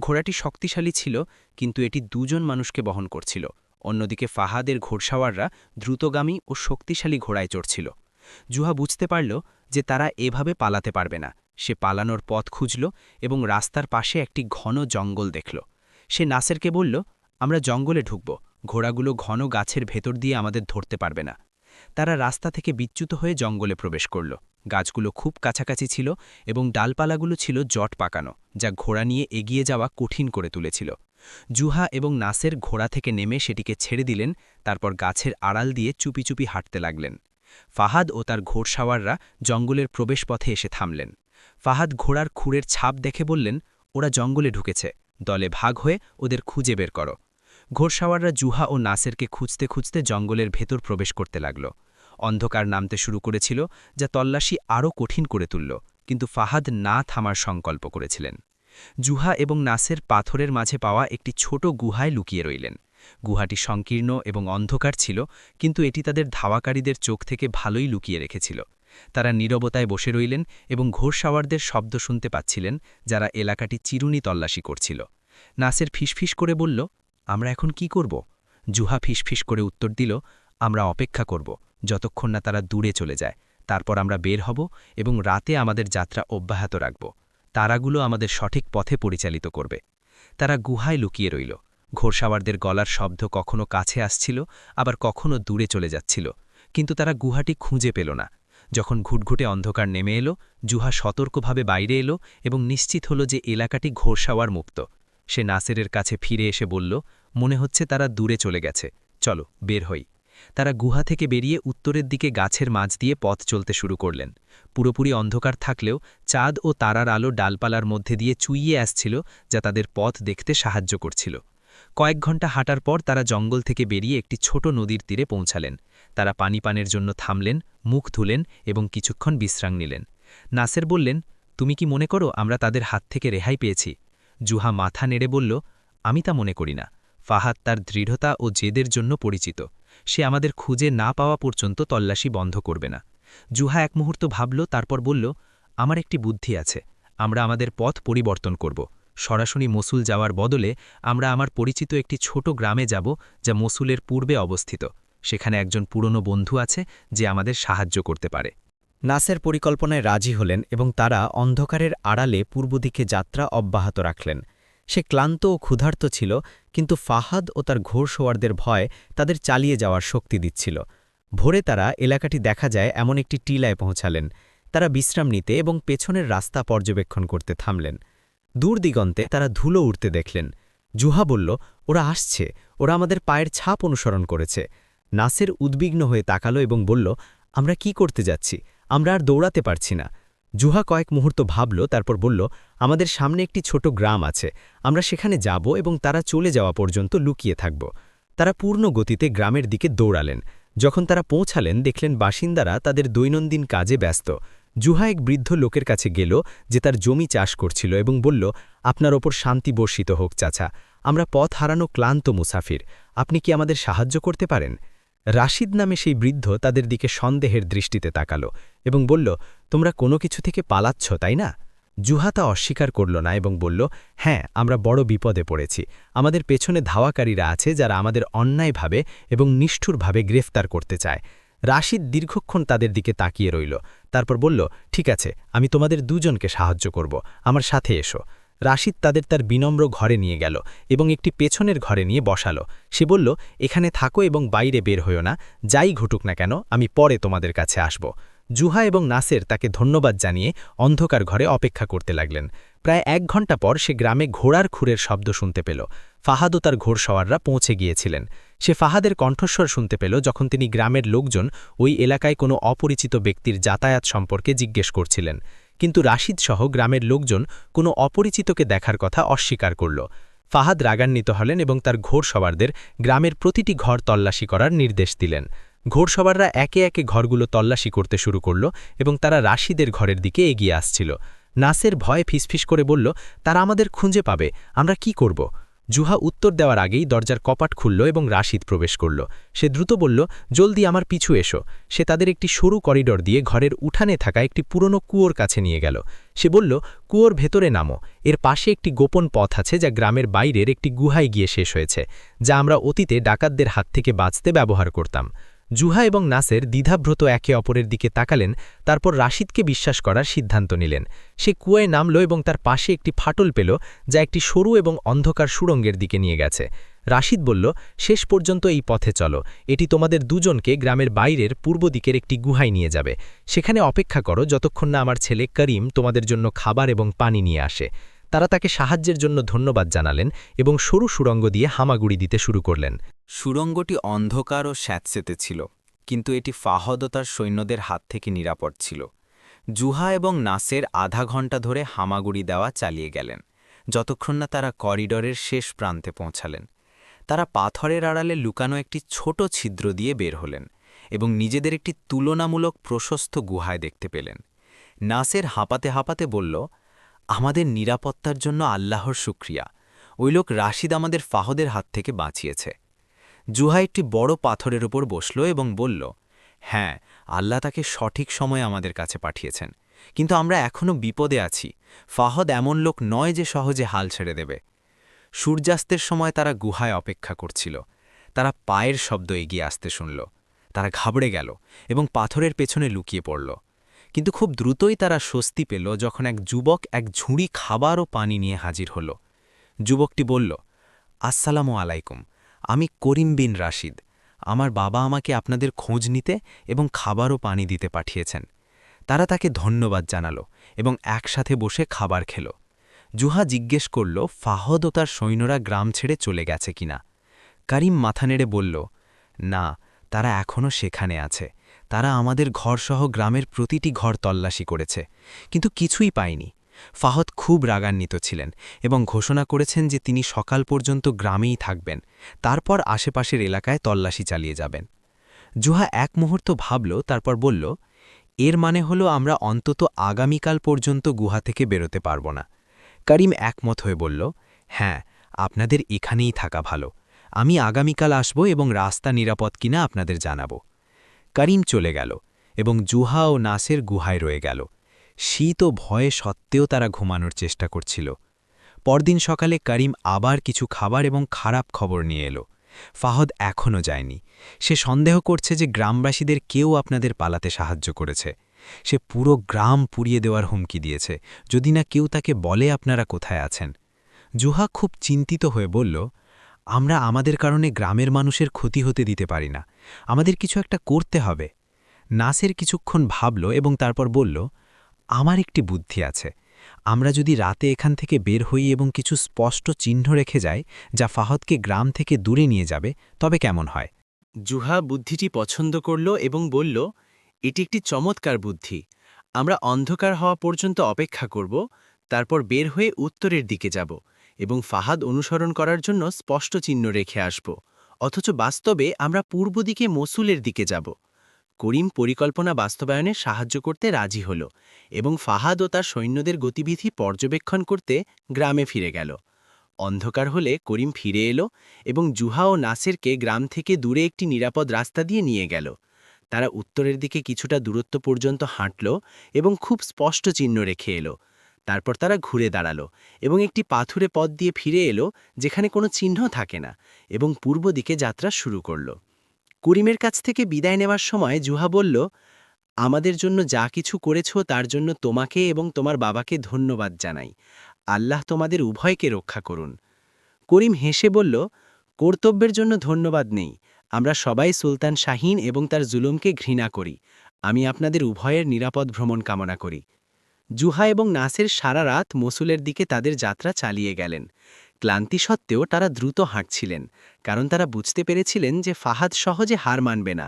ঘোড়াটি শক্তিশালী ছিল, কিন্তু এটি 2জন মানুষকে বহন করছিল। অন্যদিকে ফাহাদের ঘোড়সাওয়াররা দ্রুতগামী ও শক্তিশালী ঘোড়ায় চড়ছিল। জুহা বুঝতে পারল যে তারা এভাবে পালাতে পারবে না। সে পালানোর পথ খুঁজল এবং রাস্তার পাশে একটি ঘন জঙ্গল দেখল। সে নাসেরকে বলল, আমরা জঙ্গলে ঢুকব, ঘোড়াগুলো ঘন গাছের ভেতর দিয়ে আমাদের ধরতে পারবে না। তারা রাস্তা থেকে বিচ্যুত হয়ে জঙ্গলে প্রবেশ করল। গাছগুলো খুব কাছাকাছি ছিল এবং ডালপালাগুলো ছিল জট পাকানো, যা ঘোড়া নিয়ে এগিয়ে যাওয়া কঠিন করে তুলেছিল। জুহা এবং নাসের ঘোড়া থেকে নেমে সেটিকে ছেড়ে দিলেন, তারপর গাছের আড়াল দিয়ে চুপি চুপি হাঁটতে লাগলেন। ফাহাদ ও তার ঘোড়সাওয়াররা জঙ্গলের প্রবেশপথে এসে থামলেন। ফাহাদ ঘোড়ার খুঁড়ের ছাপ দেখে বললেন, ওরা জঙ্গলে ঢুকেছে, দলে ভাগ হয়ে ওদের খুঁজে বের করো। ঘোড়সাওয়াররা জুহা ও নাসেরকে খুঁজতে খুঁজতে জঙ্গলের ভেতর প্রবেশ করতে লাগল। অন্ধকার নামতে শুরু করেছিল, যা তল্লাশি আরও কঠিন করে তুলল, কিন্তু ফাহাদ না থামার সংকল্প করেছিলেন। জুহা এবং নাসের পাথরের মাঝে পাওয়া একটি ছোট গুহায় লুকিয়ে রইলেন। গুহাটি সংকীর্ণ এবং অন্ধকার ছিল, কিন্তু এটি তাদের ধাওয়াকারীদের চোখ থেকে ভালোই লুকিয়ে রেখেছিল। তারা নীরবতায় বসে রইলেন এবং ঘোড়সাওয়ারদের শব্দ শুনতে পাচ্ছিলেন, যারা এলাকাটি চিরুনি তল্লাশি করছিল। নাসের ফিসফিস করে বলল, আমরা এখন কি করব? জুহা ফিসফিস করে উত্তর দিল, আমরা অপেক্ষা করব যতক্ষণ না তারা দূরে চলে যায়। তারপর আমরা বের হব এবং রাতে আমাদের যাত্রা অব্যাহত রাখব। তারাগুলো আমাদের সঠিক পথে পরিচালিত করবে। তারা গুহায় লুকিয়ে রইল। ঘোড়সাওয়ারদের গলার শব্দ কখনো কাছে আসছিল, আবার কখনো দূরে চলে যাচ্ছিল, কিন্তু তারা গুহাটি খুঁজে পেল না। যখন ঘুটঘুটে অন্ধকার নেমে এলো, জুহা সতর্কভাবে বাইরে এলো এবং নিশ্চিত হল যে এলাকাটি ঘোড়সাওয়ার মুক্ত। সে নাসেরের কাছে ফিরে এসে বলল, মনে হচ্ছে তারা দূরে চলে গেছে, চলো বের হই। তারা গুহা থেকে বেরিয়ে উত্তরের দিকে গাছের মাঝ দিয়ে পথ চলতে শুরু করলেন। পুরোপুরি অন্ধকার থাকলেও চাঁদ ও তারার আলো ডালপালার মধ্যে দিয়ে চুইয়ে আসছিল, যা তাদের পথ দেখতে সাহায্য করছিল। কয়েক ঘন্টা হাঁটার পর তারা জঙ্গল থেকে বেরিয়ে একটি ছোট নদীর তীরে পৌঁছালেন। তারা পানি পানের জন্য থামলেন, মুখ ধুলেন এবং কিছুক্ষণ বিশ্রাম নিলেন। নাসের বললেন, তুমি কি মনে করো আমরা তাদের হাত থেকে রেহাই পেয়েছি? জুহা মাথা নেড়ে বলল, আমি তা মনে করি না। ফাহাদ তার দৃঢ়তা ও জেদের জন্য পরিচিত। সে আমাদের খুঁজে না পাওয়া পর্যন্ত তল্লাশি বন্ধ করবে না। জুহা এক মুহূর্ত ভাবল, তারপর বলল, আমার একটি বুদ্ধি আছে। আমরা আমাদের পথ পরিবর্তন করব। সরাসরি মসুল যাওয়ার বদলে আমরা আমার পরিচিত একটি ছোট গ্রামে যাব, যা মসুলের পূর্বে অবস্থিত। সেখানে একজন পুরনো বন্ধু আছে যে আমাদের সাহায্য করতে পারে। নাসের পরিকল্পনায় রাজি হলেন এবং তারা অন্ধকারের আড়ালে পূর্ব দিকে যাত্রা অব্যাহত রাখলেন। সে ক্লান্ত ও ক্ষুধার্ত ছিল, কিন্তু ফাহাদ ও তার ঘোড়সওয়ারদের ভয় তাদের চালিয়ে যাওয়ার শক্তি দিচ্ছিল। ভোরে তারা এলাকাটি দেখা যায় এমন একটি টিলায় পৌঁছালেন। তারা বিশ্রাম নিতে এবং পেছনের রাস্তা পর্যবেক্ষণ করতে থামলেন। দূর দিগন্তে তারা ধুলো উড়তে দেখলেন। জুহা বলল, ওরা আসছে, ওরা আমাদের পায়ের ছাপ অনুসরণ করেছে। নাসের উদ্বিগ্ন হয়ে তাকালো এবং বলল, আমরা কি করতে যাচ্ছি? আমরা আর দৌড়াতে পারছি না। জুহা কয়েক মুহূর্ত ভাবল, তারপর বলল, আমাদের সামনে একটি ছোট গ্রাম আছে, আমরা সেখানে যাব এবং তারা চলে যাওয়া পর্যন্ত লুকিয়ে থাকব। তারা পূর্ণ গতিতে গ্রামের দিকে দৌড়ালেন। যখন তারা পৌঁছালেন, দেখলেন বাসিন্দারা তাদের দৈনন্দিন কাজে ব্যস্ত। জুহা এক বৃদ্ধ লোকের কাছে গেল যে তার জমি চাষ করছিল এবং বলল, আপনার ওপর শান্তি বর্ষিত হোক চাচা, আমরা পথ হারানো ক্লান্ত মুসাফির, আপনি কি আমাদের সাহায্য করতে পারেন? রাশিদ নামে সেই বৃদ্ধ তাদের দিকে সন্দেহের দৃষ্টিতে তাকালো এবং বলল, তোমরা কোনো কিছু থেকে পালাচ্ছ, তাই না? জুহা তা অস্বীকার করল না এবং বলল, হ্যাঁ, আমরা বড় বিপদে পড়েছি। আমাদের পেছনে ধাওয়াকারীরা আছে যারা আমাদের অন্যায়ভাবে এবং নিষ্ঠুরভাবে গ্রেফতার করতে চায়। রাশিদ দীর্ঘক্ষণ তাদের দিকে তাকিয়ে রইল, তারপর বলল, ঠিক আছে, আমি তোমাদের দুজনকে সাহায্য করব, আমার সাথে এসো। রাশিদ তাদের তার বিনম্র ঘরে নিয়ে গেল এবং একটি পেছনের ঘরে নিয়ে বসালো। সে বলল, এখানে থাকো এবং বাইরে বের হইও না, যাই ঘটুক না কেন আমি পরে তোমাদের কাছে আসব। জুহা এবং নাসের তাকে ধন্যবাদ জানিয়ে অন্ধকার ঘরে অপেক্ষা করতে লাগলেন। প্রায় 1 ঘণ্টা পর সে গ্রামে ঘোড়ার খুরের শব্দ শুনতে পেল। ফাহাদ ও তার ঘোড়সওয়াররা পৌঁছে গিয়েছিলেন। সে ফাহাদের কণ্ঠস্বর শুনতে পেল যখন তিনি গ্রামের লোকজন ওই এলাকায় কোনো অপরিচিত ব্যক্তির যাতায়াত সম্পর্কে জিজ্ঞেস করছিলেন। কিন্তু রাশিদ সহ গ্রামের লোকজন কোনো অপরিচিতকে দেখার কথা অস্বীকার করল। ফাহাদ রাগান্বিত হলেন এবং তার ঘোড়সওয়ারদের গ্রামের প্রতিটি ঘর তল্লাশি করার নির্দেশ দিলেন। ঘোড়সওয়াররা একে একে ঘরগুলো তল্লাশি করতে শুরু করল এবং তারা রাশিদের ঘরের দিকে এগিয়ে আসছিল। নাসের ভয়ে ফিসফিস করে বলল, তারা আমাদের খুঁজে পাবে, আমরা কি করব? জুহা উত্তর দেওয়ার আগেই দরজার কপাট খুলল এবং রাশিদ প্রবেশ করল। সে দ্রুত বলল, জলদি আমার পিছু এসো। সে তাদের একটি সরু করিডর দিয়ে ঘরের উঠানে থাকা একটি পুরনো কুয়োর কাছে নিয়ে গেল। সে বলল, কুয়োর ভেতরে নামো, এর পাশে একটি গোপন পথ আছে যা গ্রামের বাইরের একটি গুহায় গিয়ে শেষ হয়েছে, যা আমরা অতীতে ডাকাতদের হাত থেকে বাঁচতে ব্যবহার করতাম। জুহা এবং নাসের দ্বিধাভ্রত একে অপরের দিকে তাকালেন, তারপর রাশিদকে বিশ্বাস করার সিদ্ধান্ত নিলেন। সে কুয়োয় নামল এবং তার পাশে একটি ফাটল পেল যা একটি সরু এবং অন্ধকার সুড়ঙ্গের দিকে নিয়ে গেছে। রাশিদ বলল, শেষ পর্যন্ত এই পথে চলো, এটি তোমাদের দুজনকে গ্রামের বাইরের পূর্ব দিকের একটি গুহায় নিয়ে যাবে। সেখানে অপেক্ষা করো যতক্ষণ না আমার ছেলে করিম তোমাদের জন্য খাবার এবং পানি নিয়ে আসে। তারা তাকে সাহায্যের জন্য ধন্যবাদ জানালেন এবং সরু সুড়ঙ্গ দিয়ে হামাগুড়ি দিতে শুরু করলেন। সুড়ঙ্গটি অন্ধকার ও স্যাঁতসেঁতে ছিল, কিন্তু এটি ফাহাদ ও তার সৈন্যদের হাত থেকে নিরাপদ ছিল। জুহা এবং নাসের আধা ঘণ্টা ধরে হামাগুড়ি দেওয়া চালিয়ে গেলেন, যতক্ষণ না তারা করিডরের শেষ প্রান্তে পৌঁছালেন। তারা পাথরের আড়ালে লুকানো একটি ছোট ছিদ্র দিয়ে বের হলেন এবং নিজেদের একটি তুলনামূলক প্রশস্ত গুহায় দেখতে পেলেন। নাসের হাঁপাতে হাঁপাতে বলল, আমাদের নিরাপত্তার জন্য আল্লাহর শুকরিয়া, ওই লোক রাশিদ আমাদের ফাহাদের হাত থেকে বাঁচিয়েছে। জুহা একটি বড় পাথরের উপর বসল এবং বলল, হ্যাঁ, আল্লাহ তাকে সঠিক সময়ে আমাদের কাছে পাঠিয়েছেন, কিন্তু আমরা এখনও বিপদে আছি। ফাহাদ এমন লোক নয় যে সহজে হাল ছেড়ে দেবে। সূর্যাস্তের সময় তারা গুহায় অপেক্ষা করছিল। তারা পায়ের শব্দ এগিয়ে আসতে শুনল। তারা ঘাবড়ে গেল এবং পাথরের পেছনে লুকিয়ে পড়ল। কিন্তু খুব দ্রুতই তারা স্বস্তি পেল যখন এক যুবক এক ঝুড়ি খাবার ও পানি নিয়ে হাজির হল। যুবকটি বলল, আসসালামু আলাইকুম, আমি করিম বিন রাশিদ। আমার বাবা আমাকে আপনাদের খোঁজ নিতে এবং খাবার ও পানি দিতে পাঠিয়েছেন। তারা তাকে ধন্যবাদ জানালো এবং একসাথে বসে খাবার খেল। জুহা জিজ্ঞেস করল, ফাহাদ ও তার সৈন্যরা গ্রাম ছেড়ে চলে গেছে কিনা। করিম মাথা নেড়ে বলল, না, তারা এখনও সেখানে আছে। তারা আমাদের ঘরসহ গ্রামের প্রতিটি ঘর তল্লাশি করেছে, কিন্তু কিছুই পায়নি। ফাহাদ খুব রাগান্বিত ছিলেন এবং ঘোষণা করেছেন যে তিনি সকাল পর্যন্ত গ্রামেই থাকবেন, তারপর আশেপাশের এলাকায় তল্লাশি চালিয়ে যাবেন। জুহা এক মুহূর্ত ভাবল, তারপর বলল, এর মানে হলো আমরা অন্তত আগামীকাল পর্যন্ত গুহা থেকে বেরোতে পারব না। করিম একমত হয়ে বলল, হ্যাঁ, আপনাদের এখানেই থাকা ভালো। আমি আগামীকাল আসব এবং রাস্তা নিরাপদ কিনা আপনাদের জানাব। করিম চলে গেল এবং জুহা ও নাসের গুহায় রয়ে গেল। শীত ও ভয়ে সত্ত্বেও তারা ঘুমানোর চেষ্টা করছিল। পরদিন সকালে করিম আবার কিছু খাবার এবং খারাপ খবর নিয়ে এলো। ফাহদ এখনও যায়নি। সে সন্দেহ করছে যে গ্রামবাসীদের কেউ আপনাদের পালাতে সাহায্য করেছে। সে পুরো গ্রাম পুড়িয়ে দেওয়ার হুমকি দিয়েছে যদি না কেউ তাকে বলে আপনারা কোথায় আছেন। জুহা খুব চিন্তিত হয়ে বলল, আমরা আমাদের কারণে গ্রামের মানুষের ক্ষতি হতে দিতে পারি না। আমাদের কিছু একটা করতে হবে। নাসের কিছুক্ষণ ভাবল এবং তারপর বলল, আমার একটি বুদ্ধি আছে। আমরা যদি রাতে এখান থেকে বের হই এবং কিছু স্পষ্ট চিহ্ন রেখে যাই যা ফাহদকে গ্রাম থেকে দূরে নিয়ে যাবে, তবে কেমন হয়? জুহা বুদ্ধিটি পছন্দ করল এবং বলল, এটি একটি চমৎকার বুদ্ধি। আমরা অন্ধকার হওয়া পর্যন্ত অপেক্ষা করব, তারপর বের হয়ে উত্তরের দিকে যাব এবং ফাহাদ অনুসরণ করার জন্য স্পষ্ট চিহ্ন রেখে আসব। অথচ বাস্তবে আমরা পূর্ব দিকে মসুলের দিকে যাব। করিম পরিকল্পনা বাস্তবায়নে সাহায্য করতে রাজি হল এবং ফাহাদ ও তার সৈন্যদের গতিবিধি পর্যবেক্ষণ করতে গ্রামে ফিরে গেল। অন্ধকার হলে করিম ফিরে এলো এবং জুহা ও নাসেরকে গ্রাম থেকে দূরে একটি নিরাপদ রাস্তা দিয়ে নিয়ে গেল। তারা উত্তরের দিকে কিছুটা দূরত্ব পর্যন্ত হাঁটল এবং খুব স্পষ্ট চিহ্ন রেখে এলো। তারপর তারা ঘুরে দাঁড়ালো এবং একটি পাথুরে পথ দিয়ে ফিরে এলো যেখানে কোনো চিহ্ন থাকে না, এবং পূর্ব দিকে যাত্রা শুরু করল। করিমের কাছ থেকে বিদায় নেওয়ার সময় জুহা বলল, আমাদের জন্য যা কিছু করেছ তার জন্য তোমাকে এবং তোমার বাবাকে ধন্যবাদ জানাই। আল্লাহ তোমাদের উভয়কে রক্ষা করুন। করিম হেসে বলল, কর্তব্যের জন্য ধন্যবাদ নেই। আমরা সবাই সুলতান শাহীন এবং তার জুলুমকে ঘৃণা করি। আমি আপনাদের উভয়ের নিরাপদ ভ্রমণ কামনা করি। জুহা এবং নাসের সারা রাত মসুলের দিকে তাদের যাত্রা চালিয়ে গেলেন। ক্লান্তি সত্ত্বেও তারা দ্রুত হাঁটছিলেন, কারণ তারা বুঝতে পেরেছিলেন যে ফাহাদ সহজে হার মানবে না।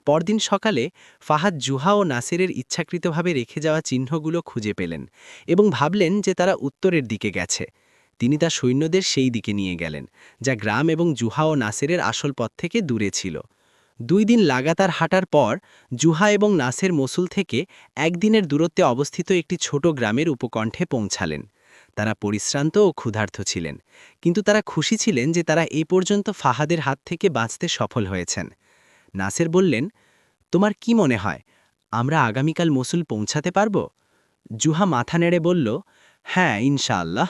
পরদিন সকালে ফাহাদ জুহা ও নাসেরের ইচ্ছাকৃতভাবে রেখে যাওয়া চিহ্নগুলো খুঁজে পেলেন এবং ভাবলেন যে তারা উত্তরের দিকে গেছে। তিনি তার সৈন্যদের সেই দিকে নিয়ে গেলেন, যা গ্রাম এবং জুহা ও নাসেরের আসল পথ থেকে দূরে ছিল। 2 দিন লাগাতার হাঁটার পর জুহা এবং নাসের মসুল থেকে একদিনের দূরত্বে অবস্থিত একটি ছোট গ্রামের উপকণ্ঠে পৌঁছালেন। তারা পরিশ্রান্ত ও ক্ষুধার্ত ছিলেন, কিন্তু তারা খুশি ছিলেন যে তারা এই পর্যন্ত ফাহাদের হাত থেকে বাঁচতে সফল হয়েছেন। নাসের বললেন, তোমার কি মনে হয় আমরা আগামীকাল মসুল পৌঁছাতে পারব? জুহা মাথা নেড়ে বলল, হ্যাঁ, ইনশাআল্লাহ,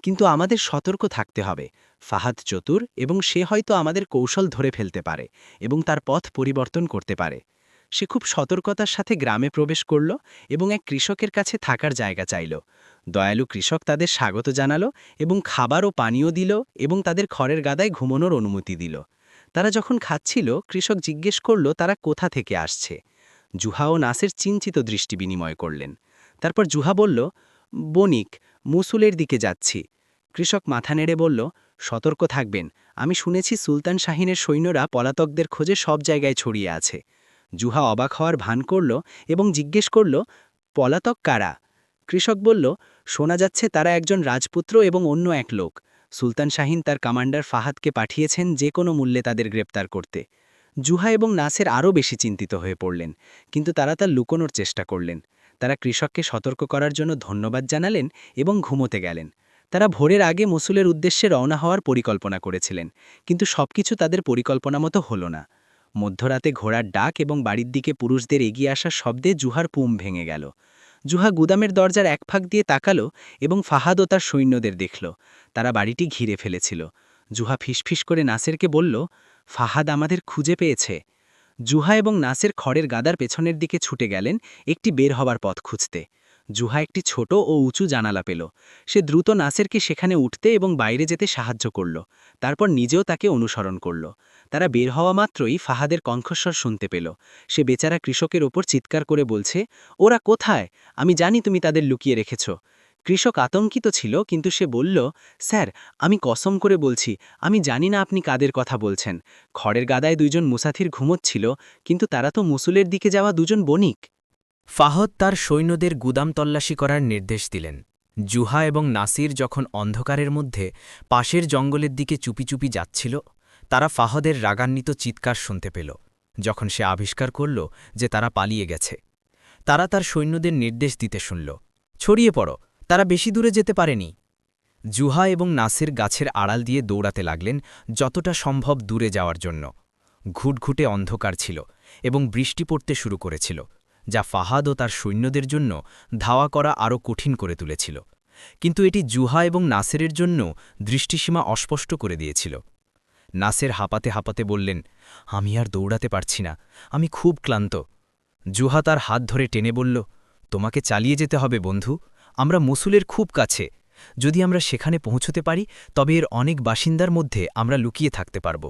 কিন্তু আমাদের সতর্ক থাকতে হবে। ফাহাদ চতুর এবং সে হয়তো আমাদের কৌশল ধরে ফেলতে পারে এবং তার পথ পরিবর্তন করতে পারে। সে খুব সতর্কতার সাথে গ্রামে প্রবেশ করল এবং এক কৃষকের কাছে থাকার জায়গা চাইল। দয়ালু কৃষক তাদের স্বাগত জানালো এবং খাবার ও পানীয় দিল এবং তাদের খড়ের গাদায় ঘুমানোর অনুমতি দিল। তারা যখন খাচ্ছিল, কৃষক জিজ্ঞেস করল তারা কোথা থেকে আসছে। জুহা ও নাসের চিন্তিত দৃষ্টি বিনিময় করলেন। তারপর জুহা বলল, বণিক, মুসুলের দিকে যাচ্ছি। কৃষক মাথা নেড়ে বলল, সতর্ক থাকবেন। আমি শুনেছি সুলতান শাহীনের সৈন্যরা পলাতকদের খোঁজে সব জায়গায় ছড়িয়ে আছে। জুহা অবাক হওয়ার ভান করল এবং জিজ্ঞেস করল, পলাতক কারা? কৃষক বলল, শোনা যাচ্ছে তারা একজন রাজপুত্র এবং অন্য এক লোক। সুলতান শাহীন তার কমান্ডার ফাহাদকে পাঠিয়েছেন যে কোনো মূল্যে তাদের গ্রেপ্তার করতে। জুহা এবং নাসের আরও বেশি চিন্তিত হয়ে পড়লেন, কিন্তু তারা তা লুকোনোর চেষ্টা করলেন। তারা কৃষককে সতর্ক করার জন্য ধন্যবাদ জানালেন এবং ঘুমোতে গেলেন। তারা ভোরের আগে মসুলের উদ্দেশ্যে রওনা হওয়ার পরিকল্পনা করেছিলেন, কিন্তু সবকিছু তাদের পরিকল্পনা মতো হল না। মধ্যরাতে ঘোড়ার ডাক এবং বাড়ির দিকে পুরুষদের এগিয়ে আসার শব্দে জুহার পুম ভেঙে গেল। জুহা গুদামের দরজার এক ফাঁক দিয়ে তাকালো এবং ফাহাদ ও তার সৈন্যদের দেখল। তারা বাড়িটি ঘিরে ফেলেছিল। জুহা ফিসফিস করে নাসেরকে বলল, ফাহাদ আমাদের খুঁজে পেয়েছে। জুহা এবং নাসের খড়ের গাদার পেছনের দিকে ছুটে গেলেন একটি বের হবার পথ খুঁজতে। জুহা একটি ছোট ও উঁচু জানালা পেল। সে দ্রুত নাসেরকে সেখানে উঠতে এবং বাইরে যেতে সাহায্য করল, তারপর নিজেও তাকে অনুসরণ করল। তারা বের হওয়া মাত্রই ফাহাদের কণ্ঠস্বর শুনতে পেল। সে বেচারা কৃষকের ওপর চিৎকার করে বলছে, ওরা কোথায়? আমি জানি তুমি তাদের লুকিয়ে রেখেছ। কৃষক আতঙ্কিত ছিল, কিন্তু সে বলল, স্যার, আমি কসম করে বলছি আমি জানি না আপনি কাদের কথা বলছেন। খড়ের গাদায় 2 জন মুসাফির ঘুমোচ্ছিল, কিন্তু তারা তো মুসুলের দিকে যাওয়া 2 জন বণিক। ফাহদ তার সৈন্যদের গুদাম তল্লাশি করার নির্দেশ দিলেন। জুহা এবং নাসির যখন অন্ধকারের মধ্যে পাশের জঙ্গলের দিকে চুপি চুপি যাচ্ছিল, তারা ফাহদের রাগান্বিত চিৎকার শুনতে পেল। যখন সে আবিষ্কার করল যে তারা পালিয়ে গেছে, তারা তার সৈন্যদের নির্দেশ দিতে শুনল, ছড়িয়ে পড়ো, তারা বেশি দূরে যেতে পারেনি। জুহা এবং নাসের গাছের আড়াল দিয়ে দৌড়াতে লাগলেন যতটা সম্ভব দূরে যাওয়ার জন্য। ঘুটঘুটে অন্ধকার ছিল এবং বৃষ্টি পড়তে শুরু করেছিল, যা ফাহাদ ও তার সৈন্যদের জন্য ধাওয়া করা আরও কঠিন করে তুলেছিল। কিন্তু এটি জুহা এবং নাসেরের জন্য দৃষ্টিসীমা অস্পষ্ট করে দিয়েছিল। নাসের হাঁপাতে হাঁপাতে বললেন, আমি আর দৌড়াতে পারছি না, আমি খুব ক্লান্ত। জুহা তার হাত ধরে টেনে বলল, তোমাকে চালিয়ে যেতে হবে বন্ধু, আমরা মুসুলের খুব কাছে। যদি আমরা সেখানে পৌঁছতে পারি তবে এর অনেক বাসিন্দার মধ্যে আমরা লুকিয়ে থাকতে পারব।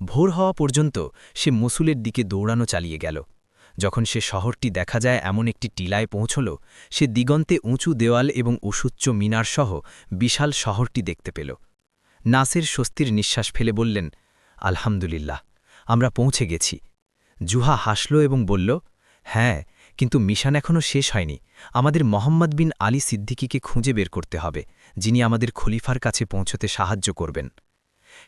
ভোর হওয়া পর্যন্ত সে মুসুলের দিকে দৌড়ানো চালিয়ে গেল। যখন সে শহরটি দেখা যায় এমন একটি টিলায় পৌঁছল, সে দিগন্তে উঁচু দেওয়াল এবং উসুচ্চ মিনারসহ বিশাল শহরটি দেখতে পেল। নাসের স্বস্তির নিঃশ্বাস ফেলে বললেন, আলহামদুলিল্লাহ, আমরা পৌঁছে গেছি। জুহা হাসল এবং বলল, হ্যাঁ, কিন্তু মিশন এখনও শেষ হয়নি। আমাদের মোহাম্মদ বিন আলী সিদ্দিকীকে খুঁজে বের করতে হবে, যিনি আমাদের খলিফার কাছে পৌঁছতে সাহায্য করবেন।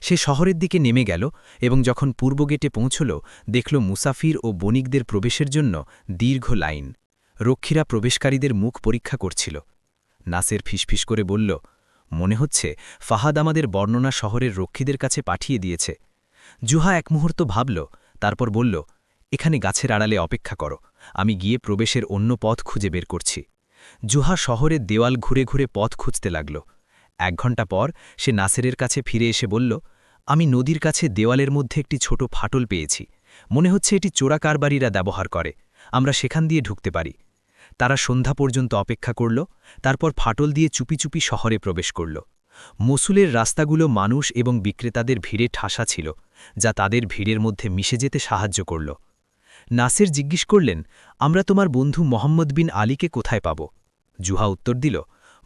সে শহরের দিকে নেমে গেল এবং যখন পূর্ব গেটে পৌঁছল, দেখল মুসাফির ও বণিকদের প্রবেশের জন্য দীর্ঘ লাইন। রক্ষীরা প্রবেশকারীদের মুখ পরীক্ষা করছিল। নাসের ফিসফিস করে বলল, মনে হচ্ছে ফাহাদ আমাদের বর্ণনা শহরের রক্ষীদের কাছে পাঠিয়ে দিয়েছে। জুহা এক মুহূর্ত ভাবল, তারপর বলল, এখানে গাছের আড়ালে অপেক্ষা করো, আমি গিয়ে প্রবেশের অন্য পথ খুঁজে বের করছি। জুহা শহরের দেওয়াল ঘুরে ঘুরে পথ খুঁজতে লাগল। 1 ঘণ্টা পর সে নাসেরের কাছে ফিরে এসে বলল, আমি নদীর কাছে দেওয়ালের মধ্যে একটি ছোট ফাটল পেয়েছি। মনে হচ্ছে এটি চোরা কারবারিরা ব্যবহার করে, আমরা সেখান দিয়ে ঢুকতে পারি। তারা সন্ধ্যা পর্যন্ত অপেক্ষা করল, তারপর ফাটল দিয়ে চুপি চুপি শহরে প্রবেশ করল। মসুলের রাস্তাগুলো মানুষ এবং বিক্রেতাদের ভিড়ে ঠাসা ছিল, যা তাদের ভিড়ের মধ্যে মিশে যেতে সাহায্য করল। নাসের জিজ্ঞেস করলেন, আমরা তোমার বন্ধু মোহাম্মদ বিন আলীকে কোথায় পাব? জুহা উত্তর দিল,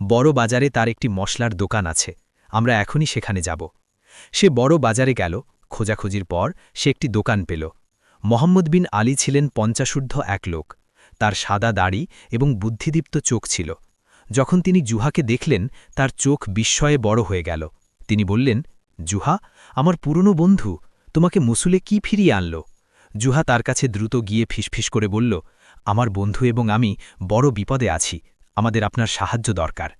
বড় বাজারে তার একটি মশলার দোকান আছে, আমরা এখনই সেখানে যাব। সে বড় বাজারে গেল। খোঁজাখুঁজির পর সে একটি দোকান পেল। মোহাম্মদ বিন আলী ছিলেন 50 এক লোক। তার সাদা দাড়ি এবং বুদ্ধিদীপ্ত চোখ ছিল। যখন তিনি জুহাকে দেখলেন, তার চোখ বিস্ময়ে বড় হয়ে গেল। তিনি বললেন, জুহা, আমার পুরনো বন্ধু, তোমাকে মুসুলে কি ফিরিয়ে আনল? জুহা তার কাছে দ্রুত গিয়ে ফিসফিস করে বলল, আমার বন্ধু এবং আমি বড় বিপদে আছি, আমাদের আপনার সাহায্য দরকার।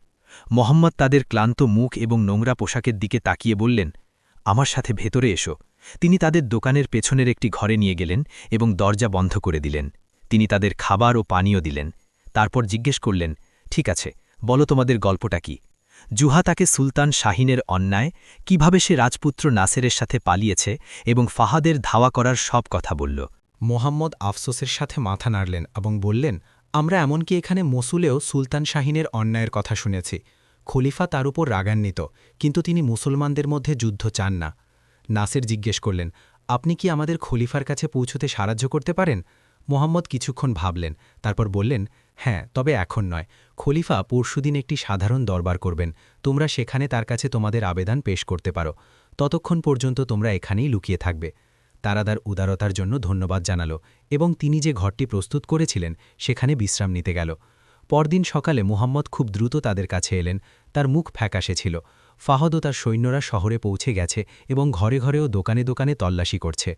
মোহাম্মদ তাদের ক্লান্ত মুখ এবং নোংরা পোশাকের দিকে তাকিয়ে বললেন, আমার সাথে ভেতরে এসো। তিনি তাদের দোকানের পেছনের একটি ঘরে নিয়ে গেলেন এবং দরজা বন্ধ করে দিলেন। তিনি তাদের খাবার ও পানীয় দিলেন। তারপর জিজ্ঞেস করলেন, ঠিক আছে, বলো তোমাদের গল্পটা কি? জুহা তাকে সুলতান শাহিনের অন্যায়, কিভাবে সে রাজপুত্র নাসেরের সাথে পালিয়েছে এবং ফাহাদের ধাওয়া করার সব কথা বলল। মোহাম্মদ আফসোসের সাথে মাথা নাড়লেন এবং বললেন, আমরা এমনকি এখানে মসুলেও সুলতান শাহিনের অন্যায়ের কথা শুনেছি। খলিফা তার উপর রাগান্বিত, কিন্তু তিনি মুসলমানদের মধ্যে যুদ্ধ চান না। নাসের জিজ্ঞেস করলেন, আপনি কি আমাদের খলিফার কাছে পৌঁছতে সাহায্য করতে পারেন? মোহাম্মদ কিছুক্ষণ ভাবলেন, তারপর বললেন, হ্যাঁ, তবে এখন নয়। খলিফা পরশুদিন একটি সাধারণ দরবার করবেন, তোমরা সেখানে তার কাছে তোমাদের আবেদন পেশ করতে পারো। ততক্ষণ পর্যন্ত তোমরা এখানেই লুকিয়ে থাকবে। তারা তার উদারতার জন্য ধন্যবাদ জানাল এবং তিনি যে ঘরটি প্রস্তুত করেছিলেন সেখানে বিশ্রাম নিতে গেল। পরদিন সকালে মুহাম্মদ খুব দ্রুত তাদের কাছে এলেন। তার মুখ ফ্যাকাশে ছিল। ফাহাদ ও তার সৈন্যরা শহরে পৌঁছে গেছে এবং ঘরে ঘরে ও দোকানে দোকানে তল্লাশি করছে।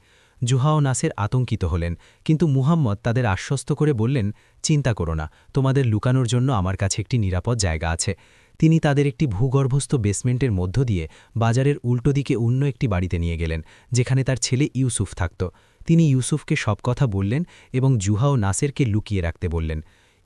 জুহা ও নাসের আতঙ্কিত হলেন, কিন্তু মুহাম্মদ তাদের আশ্বস্ত করে বললেন, চিন্তা করো না, তোমাদের লুকানোর জন্য আমার কাছে একটি নিরাপদ জায়গা আছে। তিনি তাদের একটি ভূগর্ভস্থ বেসমেন্টের মধ্য দিয়ে বাজারের উল্টো দিকে অন্য একটি বাড়িতে নিয়ে গেলেন, যেখানে তার ছেলে ইউসুফ থাকত। তিনি ইউসুফকে সব কথা বললেন এবং জুহা ও নাসেরকে লুকিয়ে রাখতে বললেন।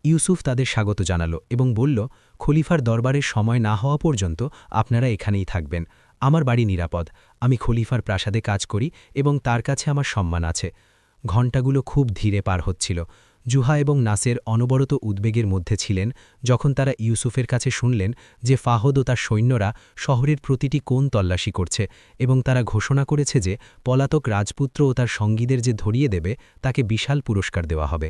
ইউসুফ তাদের স্বাগত জানাল এবং বলল, খলিফার দরবারের সময় না হওয়া পর্যন্ত আপনারা এখানেই থাকবেন। আমার বাড়ি নিরাপদ, আমি খলিফার প্রাসাদে কাজ করি এবং তার কাছে আমার সম্মান আছে। ঘণ্টাগুলো খুব ধীরে পার হচ্ছিল। জুহা এবং নাসের অনবরত উদ্বেগের মধ্যে ছিলেন যখন তারা ইউসুফের কাছে শুনলেন যে ফাহদ ও তার সৈন্যরা শহরের প্রতিটি কোণ তল্লাশি করছে এবং তারা ঘোষণা করেছে যে পলাতক রাজপুত্র ও তার সঙ্গীদের যে ধরিয়ে দেবে তাকে বিশাল পুরস্কার দেওয়া হবে।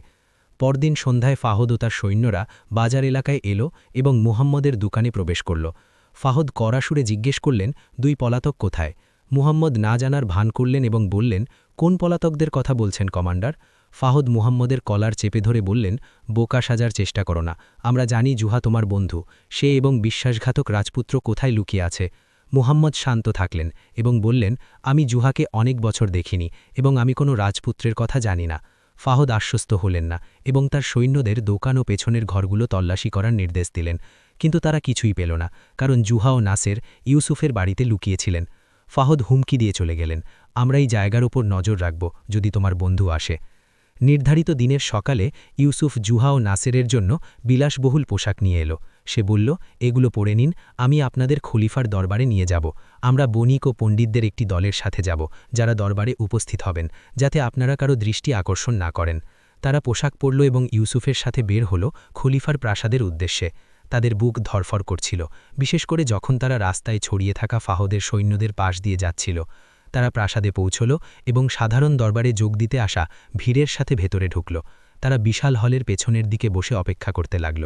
পরদিন সন্ধ্যায় ফাহদ ও তার সৈন্যরা বাজার এলাকায় এলো এবং মুহাম্মদের দোকানে প্রবেশ করল। ফাহদ কড়া সুরে জিজ্ঞেস করলেন, 2 পলাতক কোথায়? মুহাম্মদ না জানার ভান করলেন এবং বললেন, কোন পলাতকদের কথা বলছেন কমান্ডার? ফাহদ মুহাম্মদের কলার চেপে ধরে বললেন, বোকা সাজার চেষ্টা করো না, আমরা জানি জুহা তোমার বন্ধু, সে এবং বিশ্বাসঘাতক রাজপুত্র কোথায় লুকিয়ে আছে। মুহাম্মদ শান্ত থাকলেন এবং বললেন, আমি জুহাকে অনেক বছর দেখিনি এবং আমি কোনো রাজপুত্রের কথা জানি না। ফাহদ আশ্বস্ত হলেন না এবং তার সৈন্যদের দোকান ও পেছনের ঘরগুলো তল্লাশি করার নির্দেশ দিলেন। কিন্তু তারা কিছুই পেল না, কারণ জুহা ও নাসের ইউসুফের বাড়িতে লুকিয়েছিলেন। ফাহদ হুমকি দিয়ে চলে গেলেন, আমরা এই জায়গার উপর নজর রাখব যদি তোমার বন্ধু আসে। নির্ধারিত দিনের সকালে ইউসুফ জুহা ও নাসেরের জন্য বিলাসবহুল পোশাক নিয়ে এলো। সে বলল, এগুলো পরে নিন, আমি আপনাদের খলিফার দরবারে নিয়ে যাব। আমরা বণিক ও পণ্ডিতদের একটি দলের সাথে যাব, যারা দরবারে উপস্থিত হবেন, যাতে আপনারা কারো দৃষ্টি আকর্ষণ না করেন। তারা পোশাক পরল এবং ইউসুফের সাথে বের হল খলিফার প্রাসাদের উদ্দেশ্যে। তাদের বুক ধরফর করছিল, বিশেষ করে যখন তারা রাস্তায় ছড়িয়ে থাকা ফাহদের সৈন্যদের পাশ দিয়ে যাচ্ছিল। তারা প্রাসাদে পৌঁছল এবং সাধারণ দরবারে যোগ দিতে আসা ভিড়ের সাথে ভেতরে ঢুকল। তারা বিশাল হলের পেছনের দিকে বসে অপেক্ষা করতে লাগল।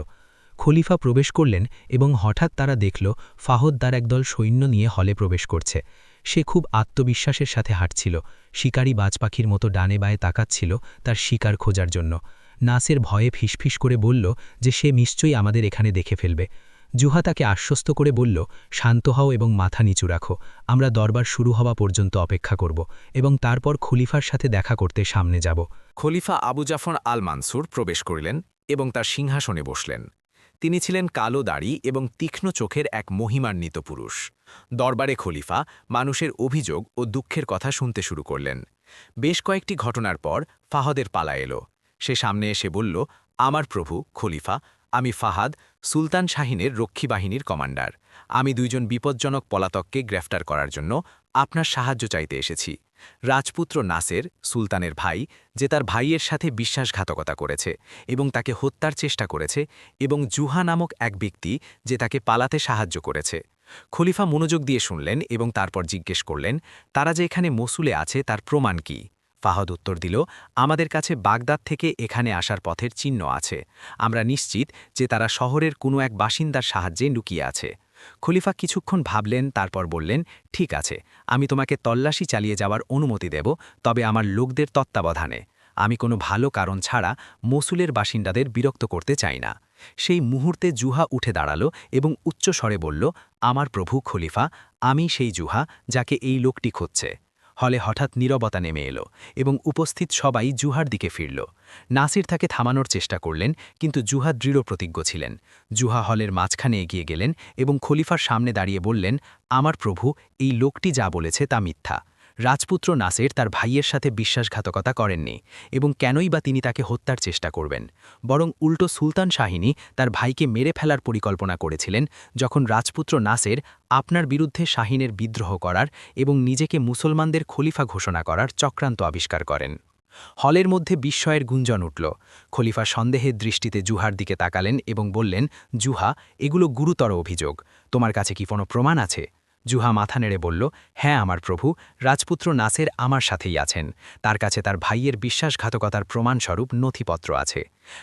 খলিফা প্রবেশ করলেন এবং হঠাৎ তারা দেখল ফাহদ তার একদল সৈন্য নিয়ে হলে প্রবেশ করছে। সে খুব আত্মবিশ্বাসের সাথে হাঁটছিল, শিকারী বাজপাখির মতো ডানে বায়ে তাকাচ্ছিল তার শিকার খোঁজার জন্য। নাসের ভয়ে ফিসফিস করে বলল যে সে নিশ্চয়ই আমাদের এখানে দেখে ফেলবে। জুহা তাকে আশ্বস্ত করে বলল, শান্ত হও এবং মাথা নিচু রাখো, আমরা দরবার শুরু হওয়া পর্যন্ত অপেক্ষা করব এবং তারপর খলিফার সাথে দেখা করতে সামনে যাব। খলিফা আবু জাফর আল মানসুর প্রবেশ করিলেন এবং তার সিংহাসনে বসলেন। তিনি ছিলেন কালো দাড়ি এবং তীক্ষ্ণ চোখের এক মহিমান্বিত পুরুষ। দরবারে খলিফা মানুষের অভিযোগ ও দুঃখের কথা শুনতে শুরু করলেন। বেশ কয়েকটি ঘটনার পর ফাহদের পালা এলো। সে সামনে এসে বলল, আমার প্রভু খলিফা, আমি ফাহাদ, সুলতান শাহিনের রক্ষী বাহিনীর কমান্ডার। আমি দুইজন বিপজ্জনক পলাতককে গ্রেফতার করার জন্য আপনার সাহায্য চাইতে এসেছি। রাজপুত্র নাসের, সুলতানের ভাই, যে তার ভাইয়ের সাথে বিশ্বাসঘাতকতা করেছে এবং তাকে হত্যার চেষ্টা করেছে, এবং জুহা নামক এক ব্যক্তি যে তাকে পালাতে সাহায্য করেছে। খলিফা মনোযোগ দিয়ে শুনলেন এবং তারপর জিজ্ঞেস করলেন, তারা যে এখানে মসুলে আছে তার প্রমাণ কি? ফাহদ উত্তর দিল, আমাদের কাছে বাগদাদ থেকে এখানে আসার পথের চিহ্ন আছে। আমরা নিশ্চিত যে তারা শহরের কোনো এক বাসিন্দার সাহায্যে লুকিয়ে আছে। খলিফা কিছুক্ষণ ভাবলেন, তারপর বললেন, ঠিক আছে, আমি তোমাকে তল্লাশি চালিয়ে যাওয়ার অনুমতি দেব, তবে আমার লোকদের তত্ত্বাবধানে। আমি কোনো ভালো কারণ ছাড়া মসুলের বাসিন্দাদের বিরক্ত করতে চাই না। সেই মুহূর্তে জুহা উঠে দাঁড়াল এবং উচ্চ স্বরে বলল, আমার প্রভু খলিফা, আমি সেই জুহা যাকে এই লোকটি খুঁজছে। হলে হঠাৎ নীরবতা নেমে এলো এবং উপস্থিত সবাই জুহার দিকে ফিরল। নাসির তাকে থামানোর চেষ্টা করলেন, কিন্তু জুহা দৃঢ় প্রতিজ্ঞ ছিলেন। জুহা হলের মাঝখানে এগিয়ে গেলেন এবং খলিফার সামনে দাঁড়িয়ে বললেন, আমার প্রভু, এই লোকটি যা বলেছে তা মিথ্যা। রাজপুত্র নাসের তার ভাইয়ের সাথে বিশ্বাসঘাতকতা করেননি এবং কেনই বা তিনি তাকে হত্যার চেষ্টা করবেন, বরং উল্টো সুলতান শাহিনী তার ভাইকে মেরে ফেলার পরিকল্পনা করেছিলেন যখন রাজপুত্র নাসের আপনার বিরুদ্ধে শাহিনের বিদ্রোহ করার এবং নিজেকে মুসলমানদের খলিফা ঘোষণা করার চক্রান্ত আবিষ্কার করেন। হলের মধ্যে বিস্ময়ের গুঞ্জন উঠল। খলিফা সন্দেহের দৃষ্টিতে জুহার দিকে তাকালেন এবং বললেন, জুহা, এগুলো গুরুতর অভিযোগ, তোমার কাছে কি কোনো প্রমাণ আছে? জুহা মাথা নেড়ে বলল, হ্যাঁ আমার প্রভু, রাজপুত্র নাসের আমার সাথেই আছেন। তার কাছে তার ভাইয়ের বিশ্বাসঘাতকতার প্রমাণস্বরূপ নথিপত্র আছে।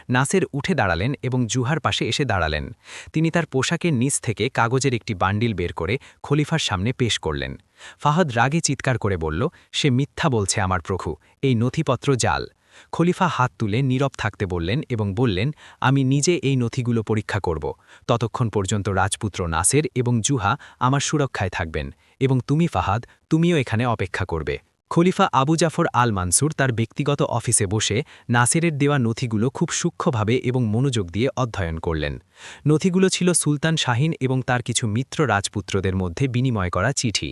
নাসের উঠে দাঁড়ালেন এবং জুহার পাশে এসে দাঁড়ালেন। তিনি তার পোশাকের নিচ থেকে কাগজের একটি বান্ডিল বের করে খলিফার সামনে পেশ করলেন। ফাহাদ রাগে চিৎকার করে বলল, সে মিথ্যা বলছে আমার প্রভু, এই নথিপত্র জাল। খলিফা হাত তুলে নীরব থাকতে বললেন এবং বললেন, আমি নিজে এই নথিগুলো পরীক্ষা করব। ততক্ষণ পর্যন্ত রাজপুত্র নাসের এবং জুহা আমার সুরক্ষায় থাকবেন, এবং তুমি ফাহাদ, তুমিও এখানে অপেক্ষা করবে। খলিফা আবু জাফর আল মানসুর তার ব্যক্তিগত অফিসে বসে নাসেরের দেওয়া নথিগুলো খুব সূক্ষ্মভাবে এবং মনোযোগ দিয়ে অধ্যয়ন করলেন। নথিগুলো ছিল সুলতান শাহিন এবং তার কিছু মিত্র রাজপুত্রদের মধ্যে বিনিময় করা চিঠি,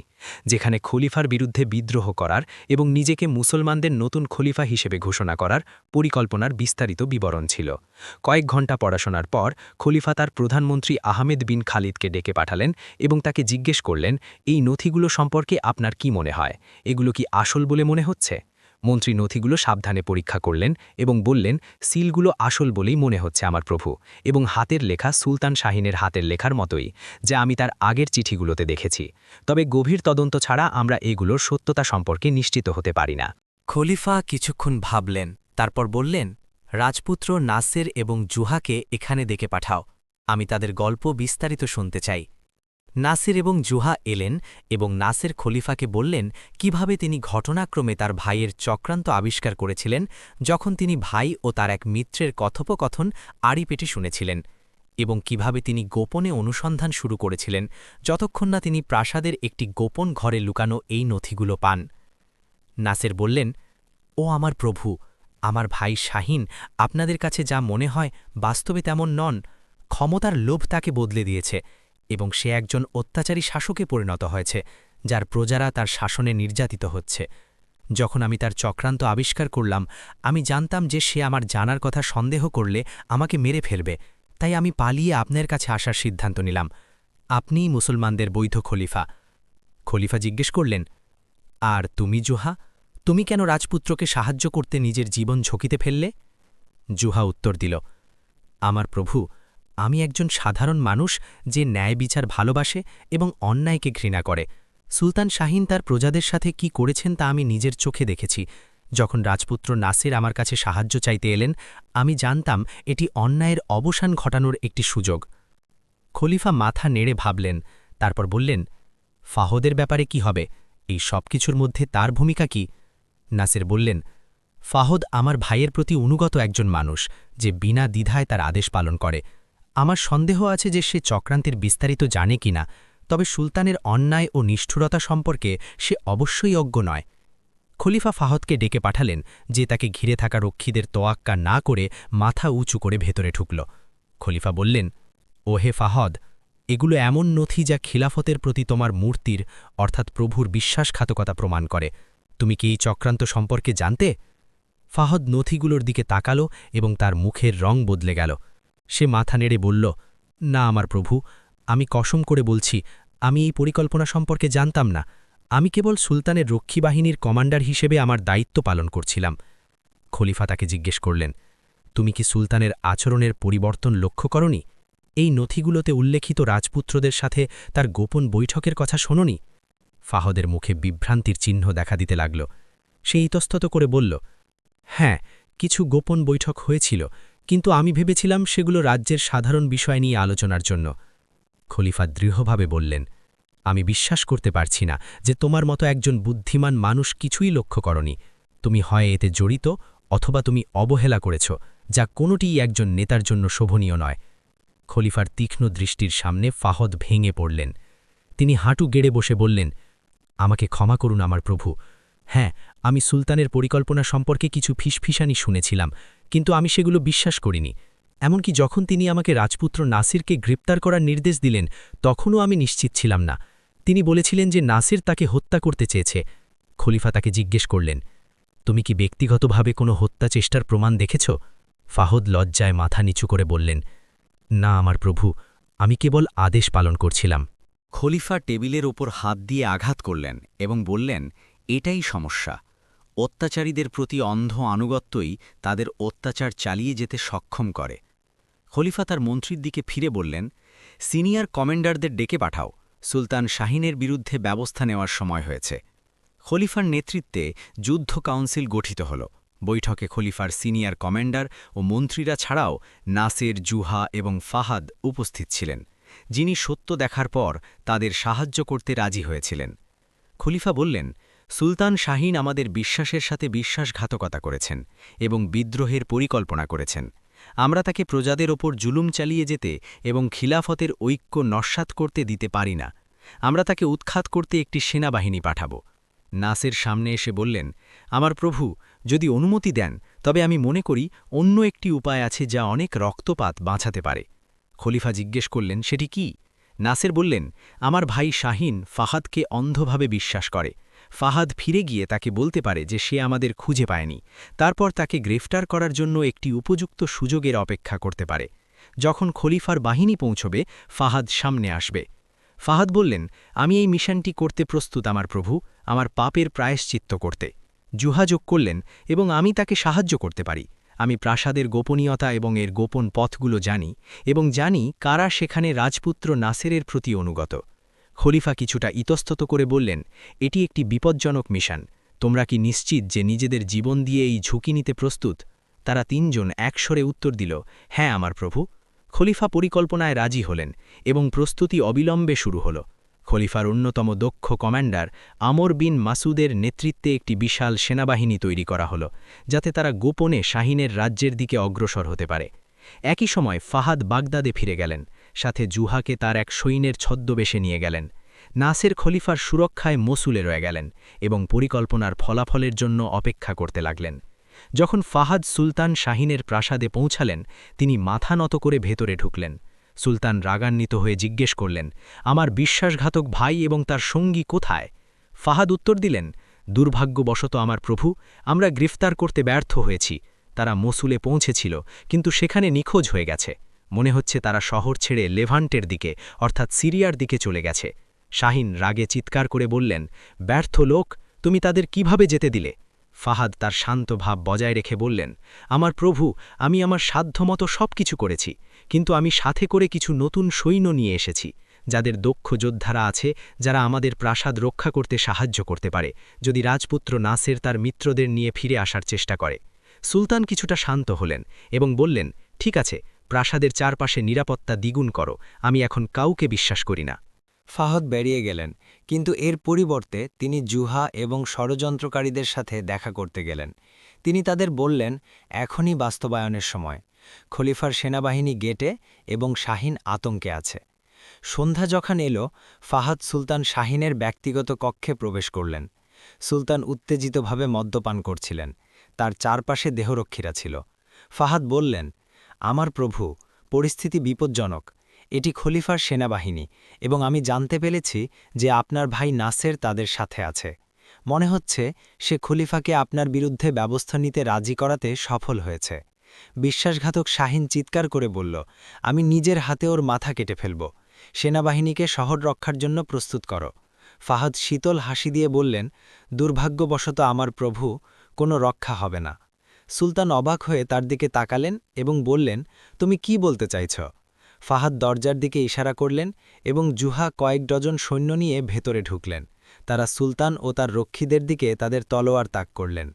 যেখানে খলিফার বিরুদ্ধে বিদ্রোহ করার এবং নিজেকে মুসলমানদের নতুন খলিফা হিসেবে ঘোষণা করার পরিকল্পনার বিস্তারিত বিবরণ ছিল। কয়েক ঘণ্টা পড়াশোনার পর খলিফা তার প্রধানমন্ত্রী আহমেদ বিন খালিদকে ডেকে পাঠালেন এবং তাকে জিজ্ঞেস করলেন, এই নথিগুলো সম্পর্কে আপনার কি মনে হয়? এগুলো কি আসল বলে মনে হচ্ছে? মন্ত্রী নথিগুলো সাবধানে পরীক্ষা করলেন এবং বললেন, সিলগুলো আসল বলেই মনে হচ্ছে আমার প্রভু, এবং হাতের লেখা সুলতান শাহিনের হাতের লেখার মতোই, যা আমি তার আগের চিঠিগুলোতে দেখেছি। তবে গভীর তদন্ত ছাড়া আমরা এগুলোর সত্যতা সম্পর্কে নিশ্চিত হতে পারি না। খলিফা কিছুক্ষণ ভাবলেন, তারপর বললেন, রাজপুত্র নাসের এবং জুহাকে এখানে ডেকে পাঠাও, আমি তাদের গল্প বিস্তারিত শুনতে চাই। নাসির এবং জুহা এলেন এবং নাসের খলিফাকে বললেন কিভাবে তিনি ঘটনাক্রমে তার ভাইয়ের চক্রান্ত আবিষ্কার করেছিলেন যখন তিনি ভাই ও তার এক মিত্রের কথোপকথন আড়িপেটে শুনেছিলেন, এবং কিভাবে তিনি গোপনে অনুসন্ধান শুরু করেছিলেন যতক্ষণ না তিনি প্রাসাদের একটি গোপন ঘরে লুকানো এই নথিগুলো পান। নাসের বললেন, ও আমার প্রভু, আমার ভাই শাহিন আপনাদের কাছে যা মনে হয় বাস্তবে তেমন নন। ক্ষমতার লোভ তাকে বদলে দিয়েছে এবং সে একজন অত্যাচারী শাসকে পরিণত হয়েছে যার প্রজারা তার শাসনে নির্যাতিত হচ্ছে। যখন আমি তার চক্রান্ত আবিষ্কার করলাম, আমি জানতাম যে সে আমার জানার কথা সন্দেহ করলে আমাকে মেরে ফেলবে, তাই আমি পালিয়ে আপনার কাছে আসার সিদ্ধান্ত নিলাম। আপনিই মুসলমানদের বৈধ খলিফা। খলিফা জিজ্ঞেস করলেন, আর তুমি জুহা, তুমি কেন রাজপুত্রকে সাহায্য করতে নিজের জীবন ঝুঁকিতে ফেললে? জুহা উত্তর দিল, আমার প্রভু, আমি একজন সাধারণ মানুষ যে ন্যায় বিচার ভালোবাসে এবং অন্যায়কে ঘৃণা করে। সুলতান শাহিন তার প্রজাদের সাথে কি করেছেন তা আমি নিজের চোখে দেখেছি। যখন রাজপুত্র নাসির আমার কাছে সাহায্য চাইতে এলেন, আমি জানতাম এটি অন্যায়ের অবসান ঘটানোর একটি সুযোগ। খলিফা মাথা নেড়ে ভাবলেন, তারপর বললেন, ফাহদের ব্যাপারে কি হবে? এই সব কিছুর মধ্যে তার ভূমিকা কি? নাসির বললেন, ফাহদ আমার ভাইয়ের প্রতি অনুগত একজন মানুষ যে বিনা দ্বিধায় তার আদেশ পালন করে। আমার সন্দেহ আছে যে সে চক্রান্তের বিস্তারিত জানে কিনা, তবে সুলতানের অন্যায় ও নিষ্ঠুরতা সম্পর্কে সে অবশ্যই অজ্ঞ নয়। খলিফা ফাহদকে ডেকে পাঠালেন, যে তাকে ঘিরে থাকা রক্ষীদের তোয়াক্কা না করে মাথা উঁচু করে ভেতরে ঢুকল। খলিফা বললেন, ওহে ফাহদ, এগুলো এমন নথি যা খিলাফতের প্রতি তোমার মূর্তির অর্থাৎ প্রভুর বিশ্বাসঘাতকতা প্রমাণ করে। তুমি কি এই চক্রান্ত সম্পর্কে জানতে? ফাহদ নথিগুলোর দিকে তাকালো এবং তার মুখের রং বদলে গেল। সে মাথা নেড়ে বলল, না আমার প্রভু, আমি কসম করে বলছি, আমি এই পরিকল্পনা সম্পর্কে জানতাম না। আমি কেবল সুলতানের রক্ষী বাহিনীর কমান্ডার হিসেবে আমার দায়িত্ব পালন করছিলাম। খলিফা তাকে জিজ্ঞেস করলেন, তুমি কি সুলতানের আচরণের পরিবর্তন লক্ষ্য করনি? এই নথিগুলোতে উল্লেখিত রাজপুত্রদের সাথে তার গোপন বৈঠকের কথা শোনোনি? ফাহদের মুখে বিভ্রান্তির চিহ্ন দেখা দিতে লাগল। সে ইতস্তত করে বলল, হ্যাঁ, কিছু গোপন বৈঠক হয়েছিল, কিন্তু আমি ভেবেছিলাম সেগুলো রাজ্যের সাধারণ বিষয় নিয়ে আলোচনার জন্য। খলিফা দৃঢ়ভাবে বললেন, আমি বিশ্বাস করতে পারছি না যে তোমার মতো একজন বুদ্ধিমান মানুষ কিছুই লক্ষ্য করনি। তুমি হয় এতে জড়িত অথবা তুমি অবহেলা করেছ, যা কোনোটিই একজন নেতার জন্য শোভনীয় নয়। খলিফার তীক্ষ্ণ দৃষ্টির সামনে ফাহদ ভেঙে পড়লেন। তিনি হাঁটু গেড়ে বসে বললেন, আমাকে ক্ষমা করুন আমার প্রভু। হ্যাঁ, আমি সুলতানের পরিকল্পনা সম্পর্কে কিছু ফিসফিসানি শুনেছিলাম, কিন্তু আমি সেগুলো বিশ্বাস করিনি। এমনকি যখন তিনি আমাকে রাজপুত্র নাসিরকে গ্রেপ্তার করার নির্দেশ দিলেন, তখনও আমি নিশ্চিত ছিলাম না। তিনি বলেছিলেন যে নাসির তাকে হত্যা করতে চেয়েছে। খলিফা তাকে জিজ্ঞেস করলেন, তুমি কি ব্যক্তিগতভাবে কোনো হত্যা চেষ্টার প্রমাণ দেখেছ? ফাহদ লজ্জায় মাথা নিচু করে বললেন, না আমার প্রভু, আমি কেবল আদেশ পালন করছিলাম। খলিফা টেবিলের ওপর হাত দিয়ে আঘাত করলেন এবং বললেন, এটাই সমস্যা। অত্যাচারীদের প্রতি অন্ধ আনুগত্যই তাদের অত্যাচার চালিয়ে যেতে সক্ষম করে। খলিফা তার মন্ত্রীর দিকে ফিরে বললেন, সিনিয়র কমান্ডারদের ডেকে পাঠাও, সুলতান শাহিনের বিরুদ্ধে ব্যবস্থা নেওয়ার সময় হয়েছে। খলিফার নেতৃত্বে যুদ্ধ কাউন্সিল গঠিত হল। বৈঠকে খলিফার সিনিয়র কমান্ডার ও মন্ত্রীরা ছাড়াও নাসির, জুহা এবং ফাহাদ উপস্থিত ছিলেন, যিনি সত্য দেখার পর তাদের সাহায্য করতে রাজি হয়েছিলেন। খলিফা বললেন, সুলতান শাহিন আমাদের বিশ্বাসের সাথে বিশ্বাসঘাতকতা করেছেন এবং বিদ্রোহের পরিকল্পনা করেছেন। আমরা তাকে প্রজাদের ওপর জুলুম চালিয়ে যেতে এবং খিলাফতের ঐক্য নস্যাৎ করতে দিতে পারি না। আমরা তাকে উৎখাত করতে একটি সেনাবাহিনী পাঠাব। নাসির সামনে এসে বললেন, আমার প্রভু, যদি অনুমতি দেন তবে আমি মনে করি অন্য একটি উপায় আছে যা অনেক রক্তপাত বাঁচাতে পারে। খলিফা জিজ্ঞেস করলেন, সেটি কি? নাসির বললেন, আমার ভাই শাহিন ফাহাদকে অন্ধভাবে বিশ্বাস করে। ফাহাদ ফিরে গিয়ে তাকে বলতে পারে যে সে আমাদের খুঁজে পায়নি, তারপর তাকে গ্রেফতার করার জন্য একটি উপযুক্ত সুযোগের অপেক্ষা করতে পারে। যখন খলিফার বাহিনী পৌঁছবে, ফাহাদ সামনে আসবে। ফাহাদ বললেন, আমি এই মিশনটি করতে প্রস্তুত আমার প্রভু, আমার পাপের প্রায়শ্চিত্ত করতে। জুহা যোগ করলেন, এবং আমি তাকে সাহায্য করতে পারি। আমি প্রাসাদের গোপনীয়তা এবং এর গোপন পথগুলো জানি, এবং জানি কারা সেখানে রাজপুত্র নাসেরের প্রতি অনুগত। খলিফা কিছুটা ইতস্তত করে বললেন, এটি একটি বিপজ্জনক মিশন। তোমরা কি নিশ্চিত যে নিজেদের জীবন দিয়ে এই ঝুঁকি নিতে প্রস্তুত? তারা তিনজন একস্বরে উত্তর দিল, হ্যাঁ আমার প্রভু। খলিফা পরিকল্পনায় রাজি হলেন এবং প্রস্তুতি অবিলম্বে শুরু হল। খলিফার অন্যতম দক্ষ কমান্ডার আমর বিন মাসুদের নেতৃত্বে একটি বিশাল সেনাবাহিনী তৈরি করা হল, যাতে তারা গোপনে শাহিনের রাজ্যের দিকে অগ্রসর হতে পারে। একই সময় ফাহাদ বাগদাদে ফিরে গেলেন, সাথে জুহাকে তার এক সৈন্যের ছদ্মবেশে নিয়ে গেলেন। নাসের খলিফার সুরক্ষায় মসুলে রয়ে গেলেন এবং পরিকল্পনার ফলাফলের জন্য অপেক্ষা করতে লাগলেন। যখন ফাহাদ সুলতান শাহিনের প্রাসাদে পৌঁছালেন, তিনি মাথা নত করে ভেতরে ঢুকলেন। সুলতান রাগান্বিত হয়ে জিজ্ঞেস করলেন, আমার বিশ্বাসঘাতক ভাই এবং তার সঙ্গী কোথায়? ফাহাদ উত্তর দিলেন, দুর্ভাগ্যবশত আমার প্রভু, আমরা গ্রেফতার করতে ব্যর্থ হয়েছি। তারা মসুলে পৌঁছেছিল, কিন্তু সেখানে নিখোঁজ হয়ে গেছে। মনে হচ্ছে তারা শহর ছেড়ে লেভান্টের দিকে অর্থাৎ সিরিয়ার দিকে চলে গেছে। শাহিন রাগে চিৎকার করে বললেন, ব্যর্থ লোক, তুমি তাদের কিভাবে যেতে দিলে? ফাহাদ তার শান্ত ভাব বজায় রেখে বললেন, আমার প্রভু, আমি আমার সাধ্যমতো সব কিছু করেছি, কিন্তু আমি সাথে করে কিছু নতুন সৈন্য নিয়ে এসেছি, যাদের দক্ষ যোদ্ধারা আছে, যারা আমাদের প্রাসাদ রক্ষা করতে সাহায্য করতে পারে যদি রাজপুত্র নাসের তার মিত্রদের নিয়ে ফিরে আসার চেষ্টা করে। সুলতান কিছুটা শান্ত হলেন এবং বললেন, ঠিক আছে, প্রাসাদের চারপাশে নিরাপত্তা দ্বিগুণ করো, আমি এখন কাউকে বিশ্বাস করি না। ফাহাদ বেরিয়ে গেলেন, কিন্তু এর পরিবর্তে তিনি জুহা এবং ষড়যন্ত্রকারীদের সাথে দেখা করতে গেলেন। তিনি তাদের বললেন, এখনই বাস্তবায়নের সময়। খলিফার সেনাবাহিনী গেটে এবং শাহিন আতঙ্কে আছে। সন্ধ্যা যখন এলো, ফাহাদ সুলতান শাহিনের ব্যক্তিগত কক্ষে প্রবেশ করলেন। সুলতান উত্তেজিতভাবে মদ্যপান করছিলেন, তার চারপাশে দেহরক্ষীরা ছিল। ফাহাদ বললেন, আমার প্রভু, পরিস্থিতি বিপজ্জনক। এটি খলিফার সেনাবাহিনী এবং আমি জানতে পেরেছি যে আপনার ভাই নাসের তাদের সাথে আছে। মনে হচ্ছে সে খলিফাকে আপনার বিরুদ্ধে ব্যবস্থা নিতে রাজি করাতে সফল হয়েছে। বিশ্বাসঘাতক শাহিন চিৎকার করে বলল, আমি নিজের হাতে ওর মাথা কেটে ফেলব। সেনাবাহিনীকে শহর রক্ষার জন্য প্রস্তুত করো। ফাহাদ শীতল হাসি দিয়ে বললেন, দুর্ভাগ্যবশত আমার প্রভু, কোনো রক্ষা হবে না। সুলতান অবাক হয়ে তার দিকে তাকালেন এবং বললেন, তুমি কি বলতে চাইছ? ফাহাদ দরজার দিকে ইশারা করলেন এবং জুহা কয়েক ডজন সৈন্য নিয়ে ভেতরে ঢুকলেন। তারা সুলতান ও তার রক্ষীদের দিকে তাদের তলোয়ার তাক করলেন।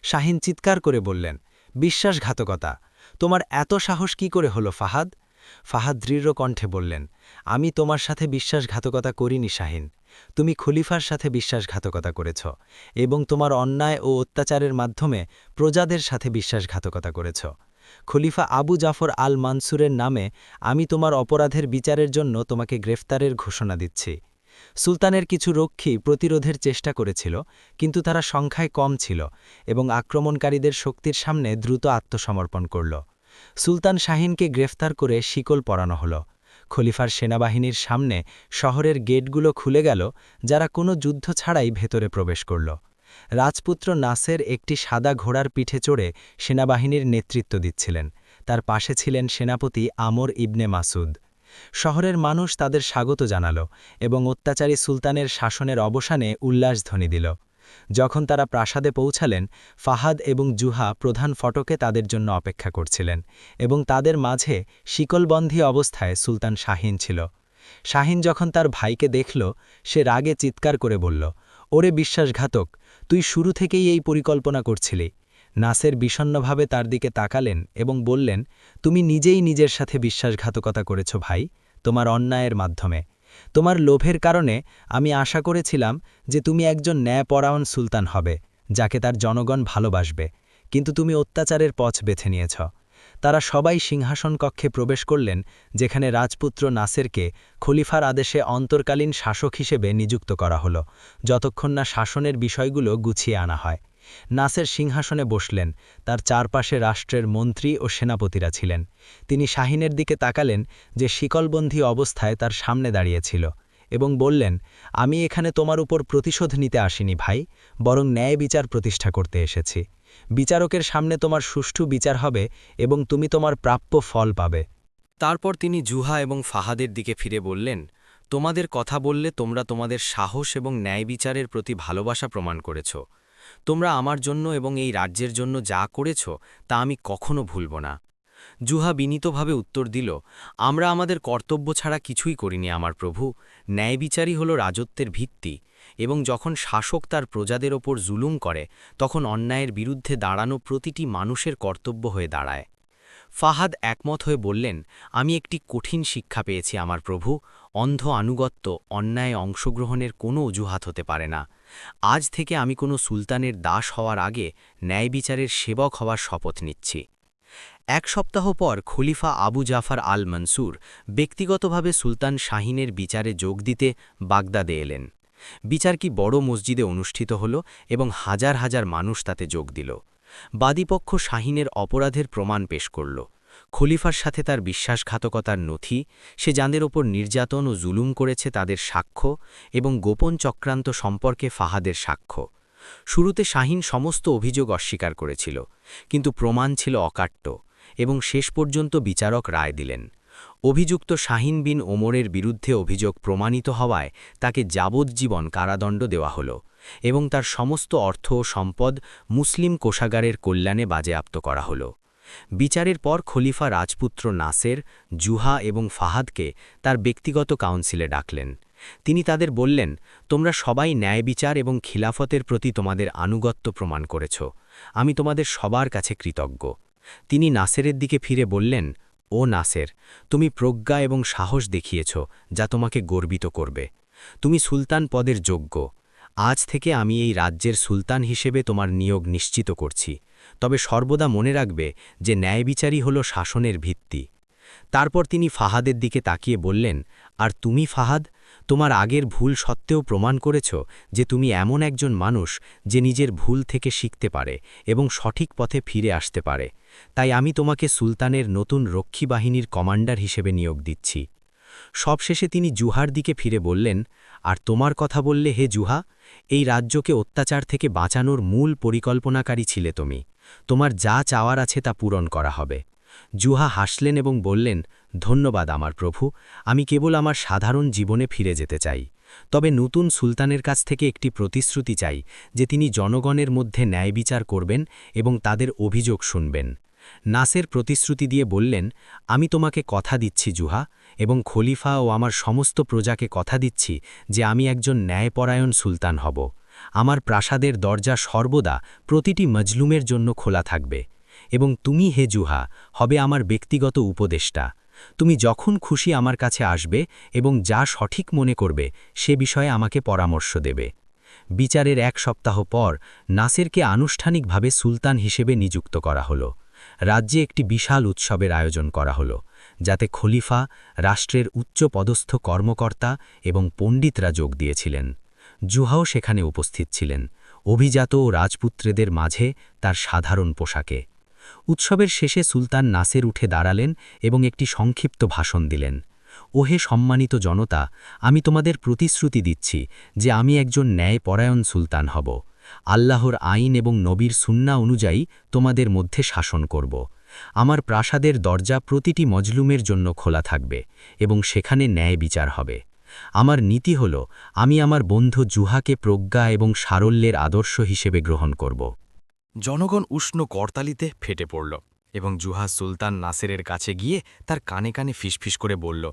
শাহিন চিৎকার করে বললেন, বিশ্বাসঘাতকতা! তোমার এত সাহস কি করে হলো ফাহাদ? ফাহাদ দৃঢ় কণ্ঠে বললেন, আমি তোমার সাথে বিশ্বাসঘাতকতা করিনি শাহিন। তুমি খলিফার সাথে বিশ্বাসঘাতকতা করেছ এবং তোমার অন্যায় ও অত্যাচারের মাধ্যমে প্রজাদের সাথে বিশ্বাসঘাতকতা করেছ। খলিফা আবু জাফর আল মানসুরের নামে আমি তোমার অপরাধের বিচারের জন্য তোমাকে গ্রেফতারের ঘোষণা দিচ্ছি। সুলতানের কিছু রক্ষী প্রতিরোধের চেষ্টা করেছিল, কিন্তু তারা সংখ্যায় কম ছিল এবং আক্রমণকারীদের শক্তির সামনে দ্রুত আত্মসমর্পণ করল। সুলতান শাহিনকে গ্রেফতার করে শিকল পরানো হল। খলিফার সেনাবাহিনীর সামনে শহরের গেটগুলো খুলে গেল, যারা কোনো যুদ্ধ ছাড়াই ভেতরে প্রবেশ করল। রাজপুত্র নাসের একটি সাদা ঘোড়ার পিঠে চড়ে সেনাবাহিনীর নেতৃত্ব দিচ্ছিলেন। তার পাশে ছিলেন সেনাপতি আমর ইবনে মাসুদ। শহরের মানুষ তাদের স্বাগত জানাল এবং অত্যাচারী সুলতানের শাসনের অবসানে উল্লাসধ্বনি দিল। যখন তারা প্রাসাদে পৌঁছালেন, ফাহাদ এবং জুহা প্রধান ফটকে তাদের জন্য অপেক্ষা করছিলেন এবং তাদের মাঝে শিকলবন্ধী অবস্থায় সুলতান শাহিন ছিল। শাহিন যখন তার ভাইকে দেখল, সে রাগে চিৎকার করে বলল, ওরে বিশ্বাসঘাতক, তুই শুরু থেকেই এই পরিকল্পনা করছিলি। নাসের বিষণ্নভাবে তার দিকে তাকালেন এবং বললেন, তুমি নিজেই নিজের সাথে বিশ্বাসঘাতকতা করেছ ভাই, তোমার অন্যায়ের মাধ্যমে। তোমার লোভের কারণে আমি আশা করেছিলাম যে তুমি একজন ন্যায়পরায়ণ সুলতান হবে, যাকে তার জনগণ ভালোবাসবে, কিন্তু তুমি অত্যাচারের পথ বেছে নিয়েছ। তারা সবাই সিংহাসন কক্ষে প্রবেশ করলেন, যেখানে রাজপুত্র নাসেরকে খলিফার আদেশে অন্তর্কালীন শাসক হিসেবে নিযুক্ত করা হল, যতক্ষণ না শাসনের বিষয়গুলো গুছিয়ে আনা হয়। নাসের সিংহাসনে বসলেন, তার চারপাশে রাষ্ট্রের মন্ত্রী ও সেনাপতিরা ছিলেন। তিনি শাহিনের দিকে তাকালেন, যে শিকলবন্ধী অবস্থায় তার সামনে দাঁড়িয়েছিল, এবং বললেন, আমি এখানে তোমার উপর প্রতিশোধ নিতে আসিনি ভাই, বরং ন্যায় বিচার প্রতিষ্ঠা করতে এসেছি। বিচারকের সামনে তোমার সুষ্ঠু বিচার হবে এবং তুমি তোমার প্রাপ্য ফল পাবে। তারপর তিনি জুহা এবং ফাহাদের দিকে ফিরে বললেন, তোমাদের কথা বললে তোমরা তোমাদের সাহস এবং ন্যায় বিচারের প্রতি ভালোবাসা প্রমাণ করেছ। তোমরা আমার জন্য এবং এই রাজ্যের জন্য যা করেছ তা আমি কখনো ভুলব না। জুহা বিনীতভাবে উত্তর দিল, আমরা আমাদের কর্তব্য ছাড়া কিছুই করিনি আমার প্রভু। ন্যায় বিচারই হল রাজত্বের ভিত্তি, এবং যখন শাসক তার প্রজাদের ওপর জুলুম করে, তখন অন্যায়ের বিরুদ্ধে দাঁড়ানো প্রতিটি মানুষের কর্তব্য হয়ে দাঁড়ায়। ফাহাদ একমত হয়ে বললেন, আমি একটি কঠিন শিক্ষা পেয়েছি আমার প্রভু। অন্ধ আনুগত্য অন্যায় অংশগ্রহণের কোনো অজুহাত হতে পারে না। আজ থেকে আমি কোনো সুলতানের দাস হওয়ার আগে ন্যায় বিচারের সেবক হওয়ার শপথ নিচ্ছি। এক সপ্তাহ পর খলিফা আবু জাফর আল মনসুর ব্যক্তিগতভাবে সুলতান শাহিনের বিচারে যোগ দিতে বাগদাদে এলেন। বিচার কি বড় মসজিদে অনুষ্ঠিত হল এবং হাজার হাজার মানুষ তাতে যোগ দিল। বাদীপক্ষ শাহিনের অপরাধের প্রমাণ পেশ করল। খলিফার সাথে তার বিশ্বাসঘাতকতার নথি, সে যাদের ওপর নির্যাতন ও জুলুম করেছে তাদের সাক্ষ্য এবং গোপন চক্রান্ত সম্পর্কে ফাহাদের সাক্ষ্য। শুরুতে শাহিন সমস্ত অভিযোগ অস্বীকার করেছিল, কিন্তু প্রমাণ ছিল অকাট্য এবং শেষ পর্যন্ত বিচারক রায় দিলেন। অভিযুক্ত শাহিন বিন ওমরের বিরুদ্ধে অভিযোগ প্রমাণিত হওয়ায় তাকে যাবজ্জীবন কারাদণ্ড দেওয়া হল এবং তার সমস্ত অর্থ ও সম্পদ মুসলিম কোষাগারের কল্যাণে বাজেয়াপ্ত করা হল। বিচারের পর খলিফা রাজপুত্র নাসের, জুহা এবং ফাহাদকে তার ব্যক্তিগত কাউন্সিলে ডাকলেন। তিনি তাদের বললেন, তোমরা সবাই ন্যায় বিচার এবং খিলাফতের প্রতি তোমাদের আনুগত্য প্রমাণ করেছ, আমি তোমাদের সবার কাছে কৃতজ্ঞ। তিনি নাসেরের দিকে ফিরে বললেন, ও নাসের, তুমি প্রজ্ঞা এবং সাহস দেখিয়েছ যা তোমাকে গর্বিত করবে। তুমি সুলতান পদের যোগ্য। আজ থেকে আমি এই রাজ্যের সুলতান হিসেবে তোমার নিয়োগ নিশ্চিত করছি, তবে সর্বদা মনে রাখবে যে ন্যায়বিচারই হল শাসনের ভিত্তি। তারপর তিনি ফাহাদের দিকে তাকিয়ে বললেন, আর তুমি ফাহাদ, তোমার আগের ভুল সত্ত্বেও প্রমাণ করেছ যে তুমি এমন একজন মানুষ যে নিজের ভুল থেকে শিখতে পারে এবং সঠিক পথে ফিরে আসতে পারে। তাই আমি তোমাকে সুলতানের নতুন রক্ষী বাহিনীর কমান্ডার হিসেবে নিয়োগ দিচ্ছি। সবশেষে তিনি জুহার দিকে ফিরে বললেন, আর তোমার কথা বললে হে জুহা, এই রাজ্যকে অত্যাচার থেকে বাঁচানোর মূল পরিকল্পনাকারী ছিলে তুমি। তোমার যা চাওয়ার আছে তা পূরণ করা হবে। জুহা হাসলেন এবং বললেন, ধন্যবাদ আমার প্রভু, আমি কেবল আমার সাধারণ জীবনে ফিরে যেতে চাই। তবে নতুন সুলতানের কাছ থেকে একটি প্রতিশ্রুতি চাই যে তিনি জনগণের মধ্যে ন্যায় বিচার করবেন এবং তাদের অভিযোগ শুনবেন। নাসের প্রতিশ্রুতি দিয়ে বললেন, আমি তোমাকে কথা দিচ্ছি জুহা, এবং খলিফা ও আমার সমস্ত প্রজাকে কথা দিচ্ছি যে আমি একজন ন্যায়পরায়ণ সুলতান হব। আমার প্রাসাদের দরজা সর্বদা প্রতিটি মজলুমের জন্য খোলা থাকবে, এবং তুমি হে জুহা হবে আমার ব্যক্তিগত উপদেষ্টা। তুমি যখন খুশি আমার কাছে আসবে এবং যা সঠিক মনে করবে সে বিষয়ে আমাকে পরামর্শ দেবে। বিচারের 1 সপ্তাহ পর নাসেরকে আনুষ্ঠানিকভাবে সুলতান হিসেবে নিযুক্ত করা হলো। রাজ্যে একটি বিশাল উৎসবের আয়োজন করা হলো, যাতে খলিফা, রাষ্ট্রের উচ্চ পদস্থ কর্মকর্তা এবং পণ্ডিতরা যোগ দিয়েছিলেন। জুহাও সেখানে উপস্থিত ছিলেন, অভিজাত ও রাজপুত্রদের মাঝে তার সাধারণ পোশাকে। উৎসবের শেষে সুলতান নাসের উঠে দাঁড়ালেন এবং একটি সংক্ষিপ্ত ভাষণ দিলেন। ওহে সম্মানিত জনতা, আমি তোমাদের প্রতিশ্রুতি দিচ্ছি যে আমি একজন ন্যায়পরায়ণ সুলতান হব। আল্লাহর আইন এবং নবীর সুন্নাহ অনুযায়ী তোমাদের মধ্যে শাসন করব। আমার প্রাসাদের দরজা প্রতিটি মজলুমের জন্য খোলা থাকবে এবং সেখানে ন্যায় বিচার হবে। আমার নীতি হল, আমি আমার বন্ধু জুহাকে প্রজ্ঞা এবং সারল্যের আদর্শ হিসেবে গ্রহণ করব। জনগণ উষ্ণ করতালিতে ফেটে পড়ল এবং জুহা সুলতান নাসেরের কাছে গিয়ে তার কানে কানে ফিসফিস করে বলল,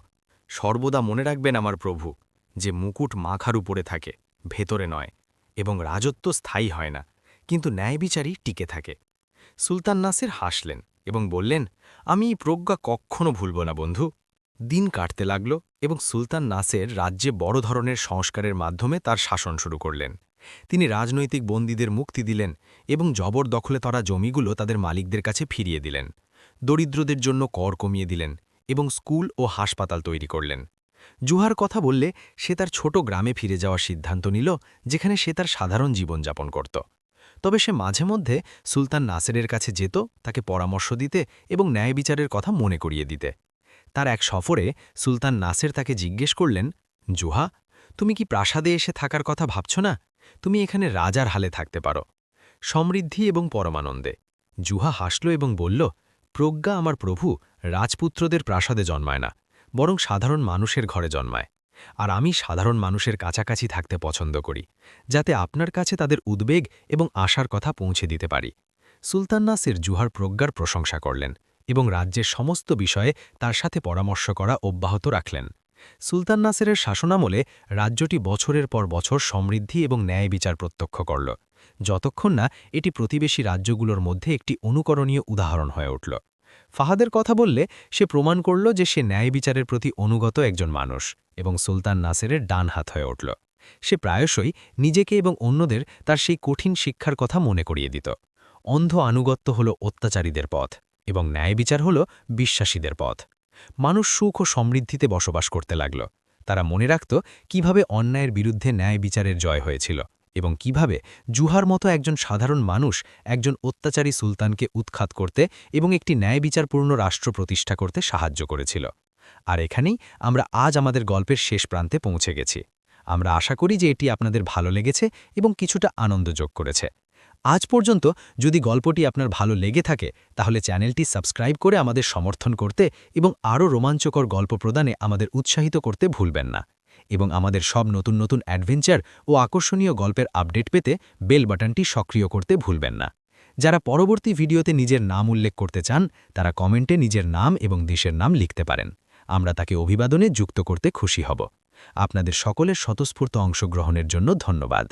সর্বদা মনে রাখবেন আমার প্রভু যে মুকুট মাথার উপরে থাকে, ভেতরে নয়, এবং রাজত্ব স্থায়ী হয় না, কিন্তু ন্যায়বিচারই টিকে থাকে। সুলতান নাসের হাসলেন এবং বললেন, আমি এই প্রজ্ঞা কখনো ভুলব না বন্ধু। দিন কাটতে লাগল এবং সুলতান নাসের রাজ্যে বড় ধরনের সংস্কারের মাধ্যমে তার শাসন শুরু করলেন। তিনি রাজনৈতিক বন্দীদের মুক্তি দিলেন এবং জবরদখলে তারা জমিগুলো তাদের মালিকদের কাছে ফিরিয়ে দিলেন। দরিদ্রদের জন্য কর কমিয়ে দিলেন এবং স্কুল ও হাসপাতাল তৈরি করলেন। জুহার কথা বললে সে তার ছোট গ্রামে ফিরে যাওয়ার সিদ্ধান্ত নিল, যেখানে সে তার সাধারণ জীবনযাপন করত। তবে সে মাঝে মধ্যে সুলতান নাসেরের কাছে যেত তাকে পরামর্শ দিতে এবং ন্যায় বিচারের কথা মনে করিয়ে দিতে। তার এক সফরে সুলতান নাসের তাকে জিজ্ঞেস করলেন, জুহা, তুমি কি প্রাসাদে এসে থাকার কথা ভাবছ না? তুমি এখানে রাজার হালে থাকতে পারো, সমৃদ্ধি এবং পরমানন্দে। জুহা হাসল এবং বলল, প্রজ্ঞা আমার প্রভু রাজপুত্রদের প্রাসাদে জন্মায় না, বরং সাধারণ মানুষের ঘরে জন্মায়, আর আমি সাধারণ মানুষের কাছাকাছি থাকতে পছন্দ করি, যাতে আপনার কাছে তাদের উদ্বেগ এবং আশার কথা পৌঁছে দিতে পারি। সুলতান নাসের জুহার প্রজ্ঞার প্রশংসা করলেন এবং রাজ্যের সমস্ত বিষয়ে তার সাথে পরামর্শ করা অব্যাহত রাখলেন। সুলতান নাসেরের শাসনামলে রাজ্যটি বছরের পর বছর সমৃদ্ধি এবং ন্যায় বিচার প্রত্যক্ষ করল, যতক্ষণ না এটি প্রতিবেশী রাজ্যগুলোর মধ্যে একটি অনুকরণীয় উদাহরণ হয়ে উঠল। ফাহাদের কথা বললে সে প্রমাণ করল যে সে ন্যায় বিচারের প্রতি অনুগত একজন মানুষ এবং সুলতান নাসেরের ডান হাত হয়ে উঠল। সে প্রায়শই নিজেকে এবং অন্যদের তার সেই কঠিন শিক্ষার কথা মনে করিয়ে দিত। অন্ধ আনুগত্য হল অত্যাচারীদের পথ এবং ন্যায় বিচার হল বিশ্বাসীদের পথ। মানুষ সুখ ও সমৃদ্ধিতে বসবাস করতে লাগল। তারা মনে রাখত কিভাবে অন্যায়ের বিরুদ্ধে ন্যায় বিচারের জয় হয়েছিল এবং কিভাবে জুহার মতো একজন সাধারণ মানুষ একজন অত্যাচারী সুলতানকে উৎখাত করতে এবং একটি ন্যায় বিচারপূর্ণ রাষ্ট্র প্রতিষ্ঠা করতে সাহায্য করেছিল। আর এখানেই আমরা আজ আমাদের গল্পের শেষ প্রান্তে পৌঁছে গেছি। আমরা আশা করি যে এটি আপনাদের ভালো লেগেছে এবং কিছুটা আনন্দ যোগ করেছে। আজ পর্যন্ত যদি গল্পটি আপনার ভালো লেগে থাকে তাহলে চ্যানেলটি সাবস্ক্রাইব করে আমাদের সমর্থন করতে এবং আরও রোমাঞ্চকর গল্প প্রদানে আমাদের উৎসাহিত করতে ভুলবেন না। এবং আমাদের সব নতুন নতুন অ্যাডভেঞ্চার ও আকর্ষণীয় গল্পের আপডেট পেতে বেল বাটনটি সক্রিয় করতে ভুলবেন না। যারা পরবর্তী ভিডিওতে নিজের নাম উল্লেখ করতে চান তারা কমেন্টে নিজের নাম এবং দেশের নাম লিখতে পারেন। আমরা তাকে অভিবাদনে যুক্ত করতে খুশি হব। আপনাদের সকলের স্বতঃস্ফূর্ত অংশগ্রহণের জন্য ধন্যবাদ।